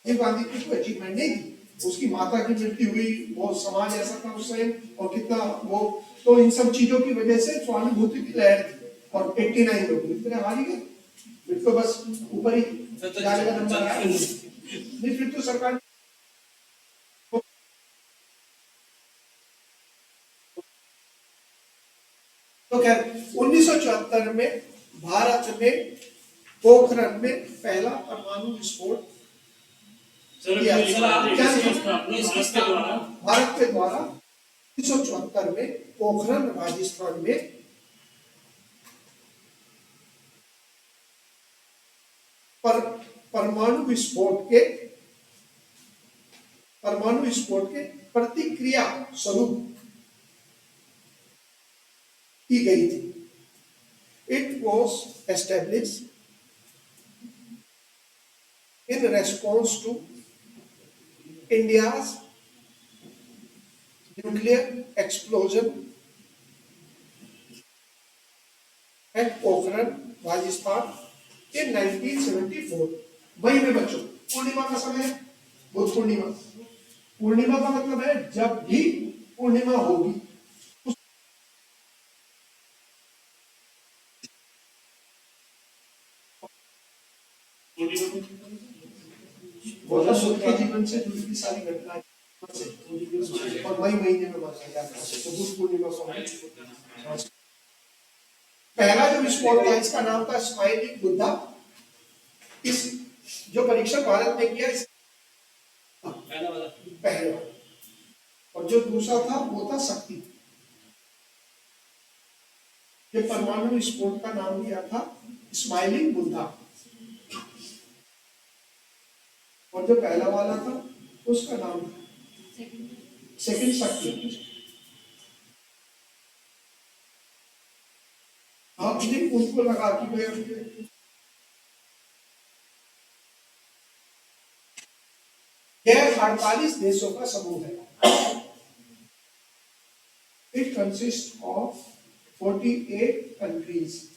राजीव गांधी की कोई अचीवमेंट नहीं थी, उसकी माता की मृत्यु हुई, वो समाज ऐसा था उस टाइम, और कितना वो, तो इन सब चीजों की वजह से सहानुभूति की लहर थी और 89 लोग इतने हार गए, फिर तो बस ऊपर ही जाने का नंबर आया नहीं, फिर तो सरकार। तो खैर 1974 में भारत में पोखरण में पहला परमाणु विस्फोट भारत के द्वारा 1974 में पोखरण राजस्थान में परमाणु विस्फोट के परमाणु विस्फोट के प्रतिक्रिया स्वरूप की गई थी। It was establish in response to India's nuclear explosion at Pokhran Rajasthan in 1974। वही में बच्चों पूर्णिमा का समय है, बुद्ध पूर्णिमा। पूर्णिमा का मतलब है जब भी पूर्णिमा होगी बुद्ध के जीवन से जुड़ी हुई सारी घटनाएं और मई महीने में मनाया जाता है, तो बुद्ध पूर्णिमा को पहला जो विस्फोट था इसका नाम था स्माइलिंग बुद्धा। इस जो परीक्षण भारत ने किया इस पहला, और जो दूसरा था वो था शक्ति। ये परमाणु विस्फोट का नाम दिया था स्माइलिंग बुद्धा, और जो पहला वाला था उसका नाम सेकंड शक्ति। आप भी उनको लगा कि यह 48 देशों का समूह है। It consist of 48 countries.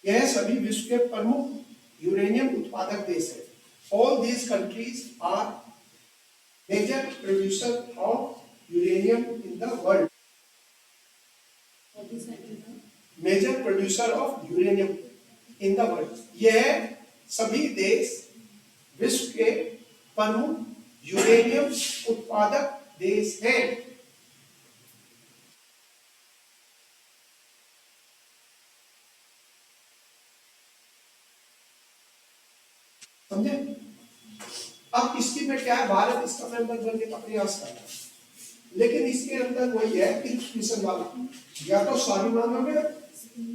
यह सभी विश्व के प्रमुख यूरेनियम उत्पादक देश है। All these countries are major producer of uranium in the world. Major producer of uranium in the world. यह सभी देश विश्व के प्रमुख यूरेनियम उत्पादक देश हैं। समझे? अब इसकी में क्या है, भारत इसका मेंबर बनने का प्रयास कर रहा है, लेकिन इसके अंदर वही है कि मिशन वाला या तो सारी मानोगे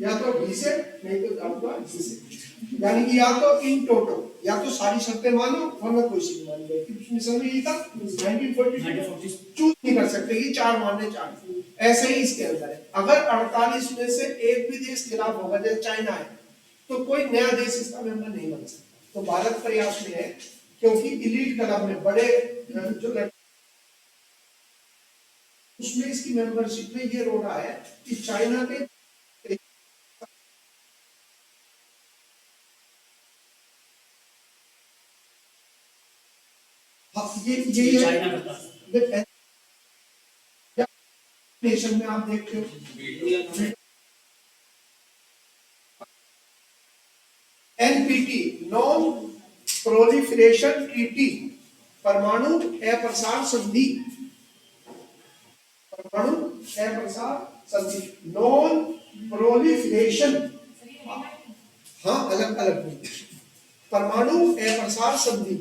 या तो बी से, नहीं तो आपका सी से। यानी कि या तो इन टोटल या तो सारी शर्तें मानो वरना कोई सी नहीं मानी जाएगी। मिशन में ये था 1942 चूज नहीं कर सकते कि चार मानने चार, ऐसे ही इसके अंदर है। अगर 48 में से एक भी देश खिलाफ होगा जैसे चाइना है तो कोई नया देश इसका मेंबर नहीं बन सकता। तो भारत प्रयास में है क्योंकि इलीट क्लब में बड़े जो उसमें इसकी मेंबरशिप में ये रो रहा है कि चाइना के ये नेशन में आप देखते हो एनपीटी नॉन प्रोलिफरेशन ट्रीटी, परमाणु अप्रसार संधि, परमाणु अप्रसार संधि, नॉन प्रोलिफरेशन, हाँ अलग अलग नहीं, परमाणु अप्रसार संधि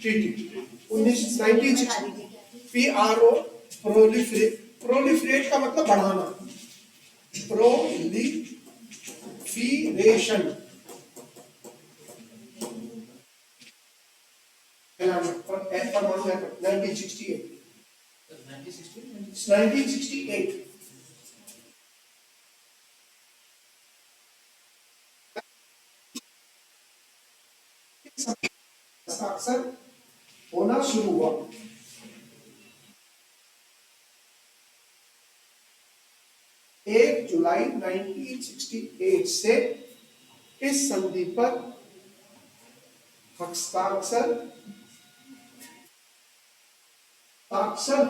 ट्रीटी 1960। PRO प्रोलिफरेट का मतलब बढ़ाना, प्रोलिफरेशन परमाणु 1968 अक्सर होना शुरू हुआ। 1 जुलाई 1968 से इस संधि पर हस्ताक्षर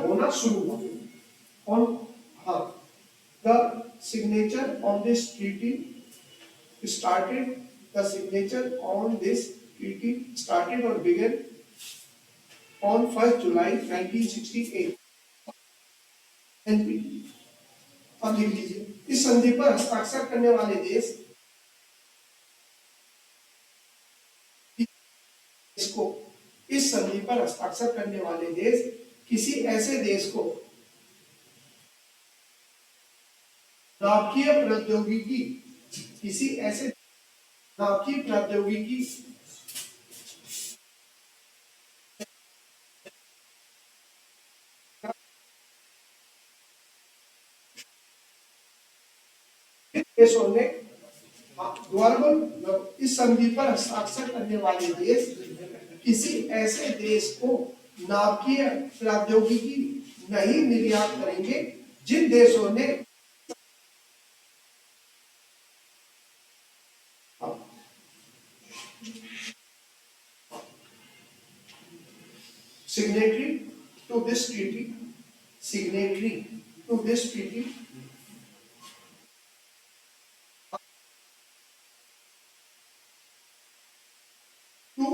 होना शुरू हुआ। On the signature on this treaty started or began on 1 July 1968। NPT अब लिख लीजिए, इस संधि पर हस्ताक्षर करने वाले देश इसको इस संधि पर हस्ताक्षर करने वाले देश किसी ऐसे देश को नाभिकीय प्रौद्योगिकी किसी ऐसे नाभिकीय प्रौद्योगिकी देशों ने ग्लोबल इस संधि पर हस्ताक्षर करने वाले देश किसी ऐसे देश को नाभिकीय प्रौद्योगिकी नहीं निर्यात करेंगे जिन देशों ने signatory to this treaty to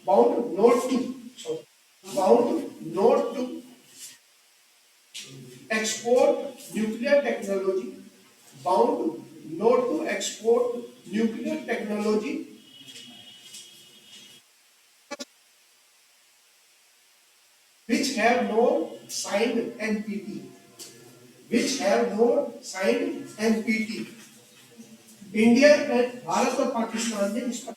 bound not to export nuclear technology, bound not to export nuclear technology which have no signed NPT, India and Bharat और पाकिस्तान ने इस पर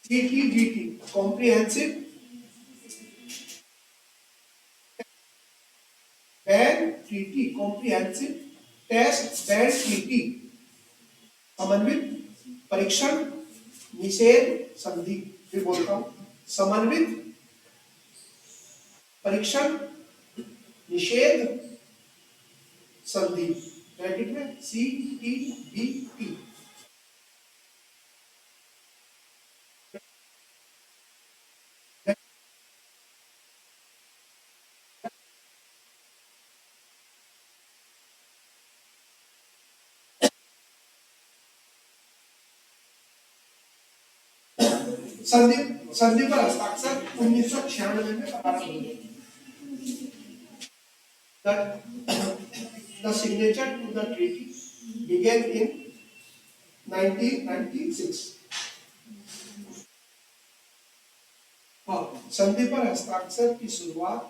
CTBT comprehensive ban treaty comprehensive test ban treaty समन्वित परीक्षण निषेध संधि फिर बोलता हूं समन्वित परीक्षण निषेध संधि ब्रैकेट में CTBT संधि पर हस्ताक्षर 1996 में करारा हुआ। The signature to the treaty began in 1996. संधि पर हस्ताक्षर की शुरुआत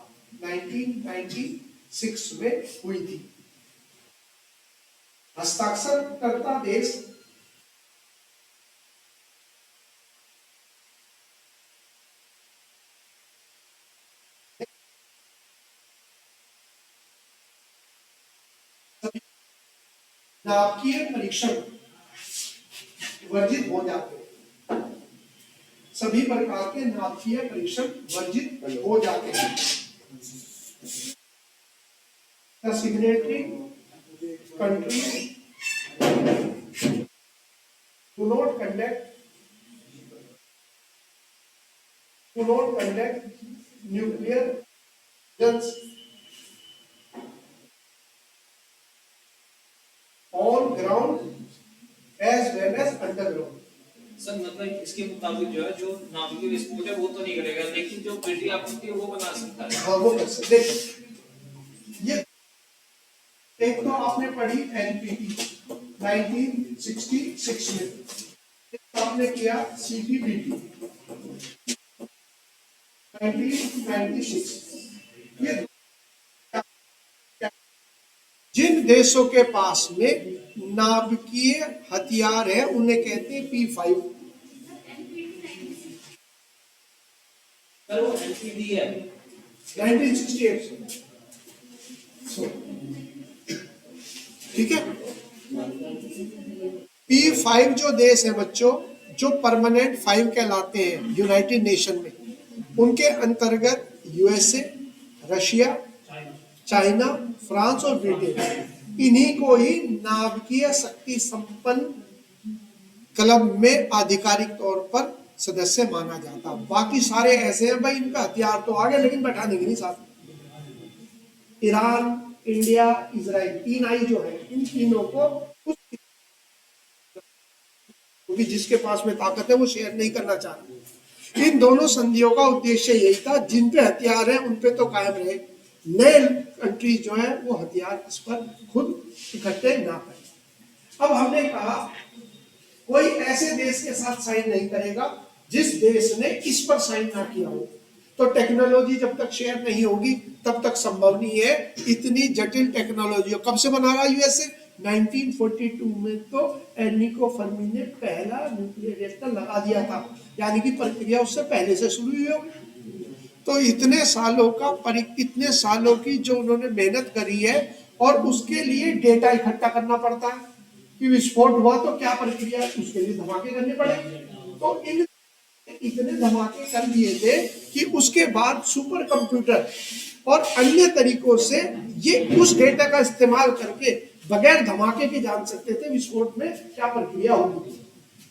1996 में हुई थी। हस्ताक्षरकर्ता देश नाभिकीय परीक्षण वर्जित हो जाते हैं। सभी प्रकार के नाभिकीय परीक्षण वर्जित हो जाते हैं। The signatory countries do not conduct nuclear tests on ground as well as underground. Sir मतलब इसके मुताबिक जो है जो नाभिकीय विस्फोट है वो तो नहीं करेगा लेकिन जो पेटी आपूर्ति है वो बना सकता है। हाँ वो कर सकते हैं। ये एक तो आपने पढ़ी एनपीटी 1966 में, एक आपने किया सीटीबीटी 1996। ये जिन देशों के पास में नाभिकीय हथियार है उन्हें कहते हैं P5। सर वो एनपीटी है 1968 से। ठीक है। P5 जो देश है बच्चों, जो परमानेंट 5 कहलाते हैं यूनाइटेड नेशन में, उनके अंतर्गत यूएसए, रशिया, चाइना, फ्रांस और ब्रिटेन, इन्हीं को ही नाभिकीय शक्ति संपन्न क्लब में आधिकारिक तौर पर सदस्य माना जाता। बाकी सारे ऐसे हैं भाई इनका हथियार तो आ गया लेकिन बैठाने के नहीं साथ। ईरान, इंडिया, इजराइल, तीन आई जो है, इन तीनों को क्योंकि जिसके पास में ताकत है वो शेयर नहीं करना चाहते। इन दोनों संधियों का उद्देश्य यही था, जिन पे हथियार है उन पे तो कायम रहे, नए कंट्रीज जो है वो हथियार इस पर खुद इकट्ठे ना करें। अब हमने कहा कोई ऐसे देश के साथ साइन नहीं करेगा जिस देश ने इस पर साइन ना किया हो। तो टेक्नोलॉजी जब तक शेयर नहीं होगी तब तक संभव नहीं है। इतनी जटिल टेक्नोलॉजी कब से बना रहा यूएसए? 1942 में तो एर्निको फर्मी ने पहला न्यूक्लियर रिएक्टर लगा दिया था, यानी कि प्रक्रिया उससे पहले से शुरू हुई होगी। तो इतने सालों की जो उन्होंने मेहनत करी है, और उसके लिए डेटा इकट्ठा करना पड़ता है कि विस्फोट हुआ तो क्या प्रक्रिया है, उसके लिए धमाके करने पड़े। तो इन इतने धमाके कर दिए थे कि उसके बाद सुपर कंप्यूटर और अन्य तरीकों से ये उस डेटा का इस्तेमाल करके बगैर धमाके के जान सकते थे विस्फोट में क्या प्रक्रिया होगी।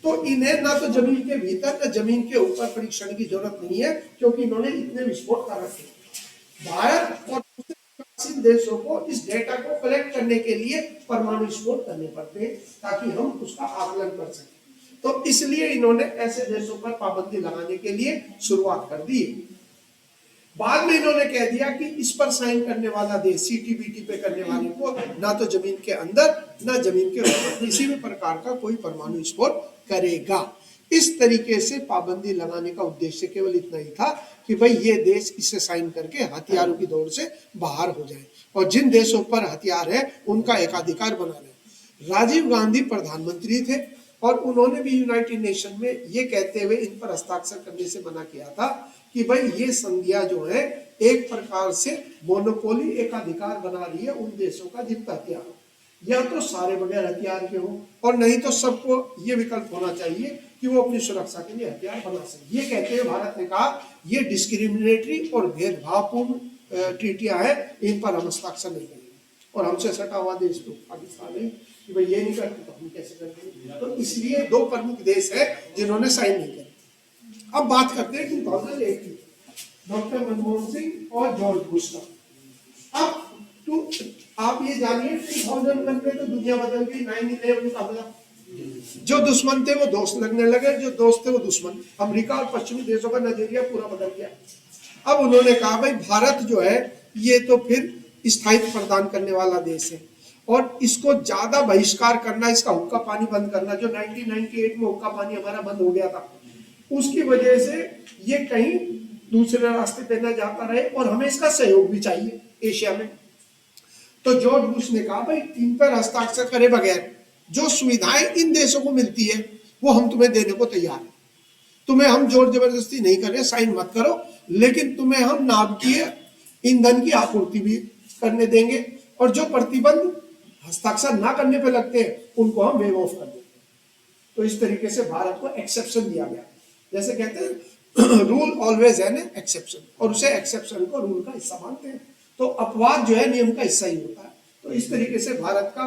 तो इन्हें ना तो जमीन के भीतर ना जमीन के ऊपर परीक्षण की जरूरत नहीं है, क्योंकि इन्होंने इतने विस्फोट कर रखे। भारत और विकसित देशों को इस डेटा को कलेक्ट करने के लिए परमाणु विस्फोट करने पड़ते हैं ताकि हम उसका आकलन कर सकें। तो इसलिए इन्होंने ऐसे देशों पर पाबंदी लगाने के लिए शुरुआत कर दी। बाद में इन्होंने कह दिया कि इस पर साइन करने वाला देश, सीटीबीटी पे करने वाले को ना तो जमीन के अंदर ना जमीन के ऊपर किसी भी प्रकार का कोई परमाणु विस्फोट करेगा। इस तरीके से पाबंदी लगाने का उद्देश्य केवल इतना ही था कि भाई ये देश इसे साइन करके हथियारों की दौड़ से बाहर हो जाए और जिन देशों पर हथियार है उनका एकाधिकार बना रहे। राजीव गांधी प्रधानमंत्री थे और उन्होंने भी यूनाइटेड नेशन में ये कहते हुए इन पर हस्ताक्षर करने से मना किया था कि भाई ये संधियां जो है एक प्रकार से मोनोपोली एकाधिकार बना रही है उन देशों का जिनका हथियार हो, या तो सारे बगैर हथियार के हो और नहीं तो सबको ये विकल्प होना चाहिए कि वो अपनी सुरक्षा के लिए हथियार बना सके। ये कहते हुए भारत ने कहा ये डिस्क्रिमिनेटरी और भेदभावपूर्ण ट्रीटियां हैं, इन पर हम हस्ताक्षर नहीं करेंगे। और हमसे सटा हुआ देश तो पाकिस्तान है कि भाई ये नहीं करते तो हम कैसे करते। तो इसलिए दो प्रमुख देश है जिन्होंने साइन नहीं किया। अब बात करते हैं 2008 की, डॉक्टर मनमोहन सिंह और जॉर्ज बुश का। अब आप ये जानिए 2001 में तो दुनिया बदल गई, 9/11 का हमला, जो दुश्मन थे वो दोस्त लगने लगे, जो दोस्त थे वो दुश्मन। अमेरिका और पश्चिमी देशों का नजरिया पूरा बदल गया। अब उन्होंने कहा भाई भारत जो है ये तो फिर स्थायित्व प्रदान करने वाला देश है और इसको ज्यादा बहिष्कार करना, इसका हुक्का पानी बंद करना, जो 1998 में हुक्का पानी हमारा बंद हो गया था, उसकी वजह से ये कहीं दूसरे रास्ते पे न जाता रहे और हमें इसका सहयोग भी चाहिए एशिया में। तो जॉर्ज बुश ने कहा भाई इन पर हस्ताक्षर करे बगैर जो सुविधाएं इन देशों को मिलती है वो हम तुम्हें देने को तैयार हैं। तुम्हें हम जोर जबरदस्ती नहीं कर रहे, साइन मत करो, लेकिन तुम्हें हम नाभिकीय ईंधन की आपूर्ति भी करने देंगे और जो प्रतिबंध हस्ताक्षर ना करने पे लगते हैं उनको हम वेव ऑफ कर देंगे। तो इस तरीके से भारत को एक्सेप्शन दिया गया। जैसे कहते हैं रूल ऑलवेज एन एक्सेप्शन, और उसे एक्सेप्शन को रूल का हिस्सा मानते हैं। तो अपवाद जो है नियम का हिस्सा ही होता है। तो इस तरीके से भारत का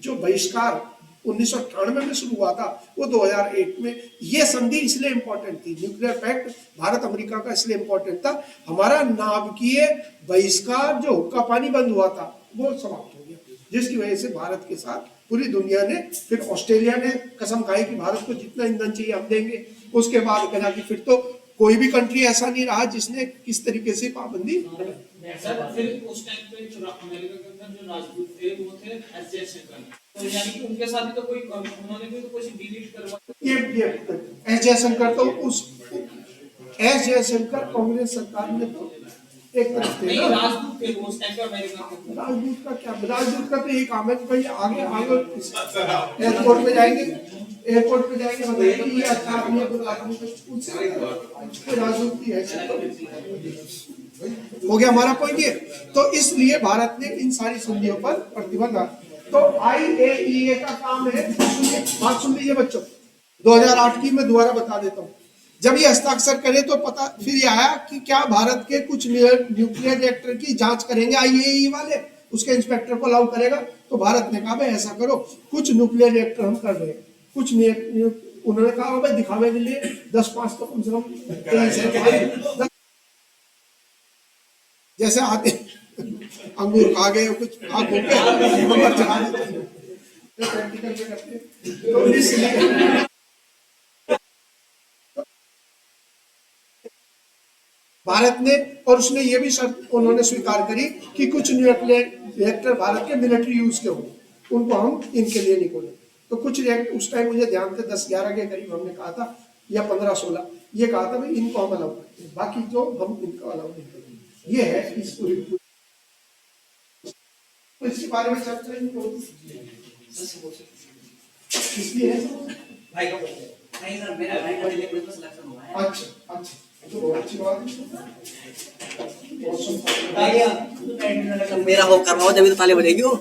जो बहिष्कार 1998 में शुरू हुआ था वो 2008 में, ये संधि इसलिए इंपॉर्टेंट थी, न्यूक्लियर पैक्ट भारत अमेरिका का इसलिए इंपॉर्टेंट था, हमारा नाभिकीय बहिष्कार जो हुक्का पानी बंद हुआ था वो समाप्त हो गया, जिसकी वजह से भारत के साथ पूरी दुनिया ने, फिर ऑस्ट्रेलिया ने कसम खाई कि भारत को जितना ईंधन चाहिए हम देंगे। उसके बाद कहा कि फिर तो कोई भी कंट्री ऐसा नहीं रहा जिसने किस तरीके से पाबंदी। सर फिर उस टाइम पे जो अमेरिका के अंदर जो राजदूत थे वो थे एस जयशंकर, तो यानी कि उनके साथ ही तो कोई उन्होंने भी तो कुछ डिलीट करवा। ये एस जयशंकर तो उस एस जयशंकर कांग्रेस सरकार में तो एक तरफ थे नहीं, ना, राजदूत थे वो उस टाइम पे अमेरिका के। राजदूत का क्या, राजदूत का तो यही काम है कि भाई आगे एयरपोर्ट पे जाएंगे, बताइए कि ये अच्छा आदमी है, बुरा आदमी है, राजदूत की हैसियत हो गया हमारा पॉइंट ये। तो इसलिए भारत ने इन सारी संधियों पर प्रतिबंध। तो IAEA का काम है, बात सुन लीजिए बच्चों, 2008 की मैं दोबारा बता देता हूँ। जब ये हस्ताक्षर करे तो पता फिर ये आया कि क्या भारत के कुछ न्यूक्लियर रिएक्टर की जांच करेंगे IAEA वाले, उसके इंस्पेक्टर को अलाउ करेगा। तो भारत ने कहा भाई ऐसा करो, कुछ न्यूक्लियर रिएक्टर हम कर रहे हैं, कुछ उन्होंने कहा भाई दिखावे के लिए 10-5 तो कम से कम जैसे आते अंगूर खा गए कुछ आग हो गए तो इसलिए भारत ने, और उसने ये भी शर्त उन्होंने स्वीकार करी कि कुछ न्यूक्लियर रिएक्टर भारत के मिलिट्री यूज के होंगे, उनको हम इनके लिए नहीं खोलेंगे। तो कुछ रिएक्टर उस टाइम मुझे ध्यान थे 10-11 के करीब हमने कहा था, या 15-16 ये कहा था भाई इनको हम अलाउ करते हैं, बाकी जो हम इनको अलाउ नहीं करेंगे। ये है इस पूरी, तो इसके बारे में चर्चा नहीं होती इसलिए। भाई का बोलते हैं। नहीं सर, मेरा भाई का दिल्ली पुलिस में सिलेक्शन हुआ है। अच्छा अच्छा, तो बहुत अच्छी बात है। मेरा हो करवाओ जब तो ताली बजेगी वो।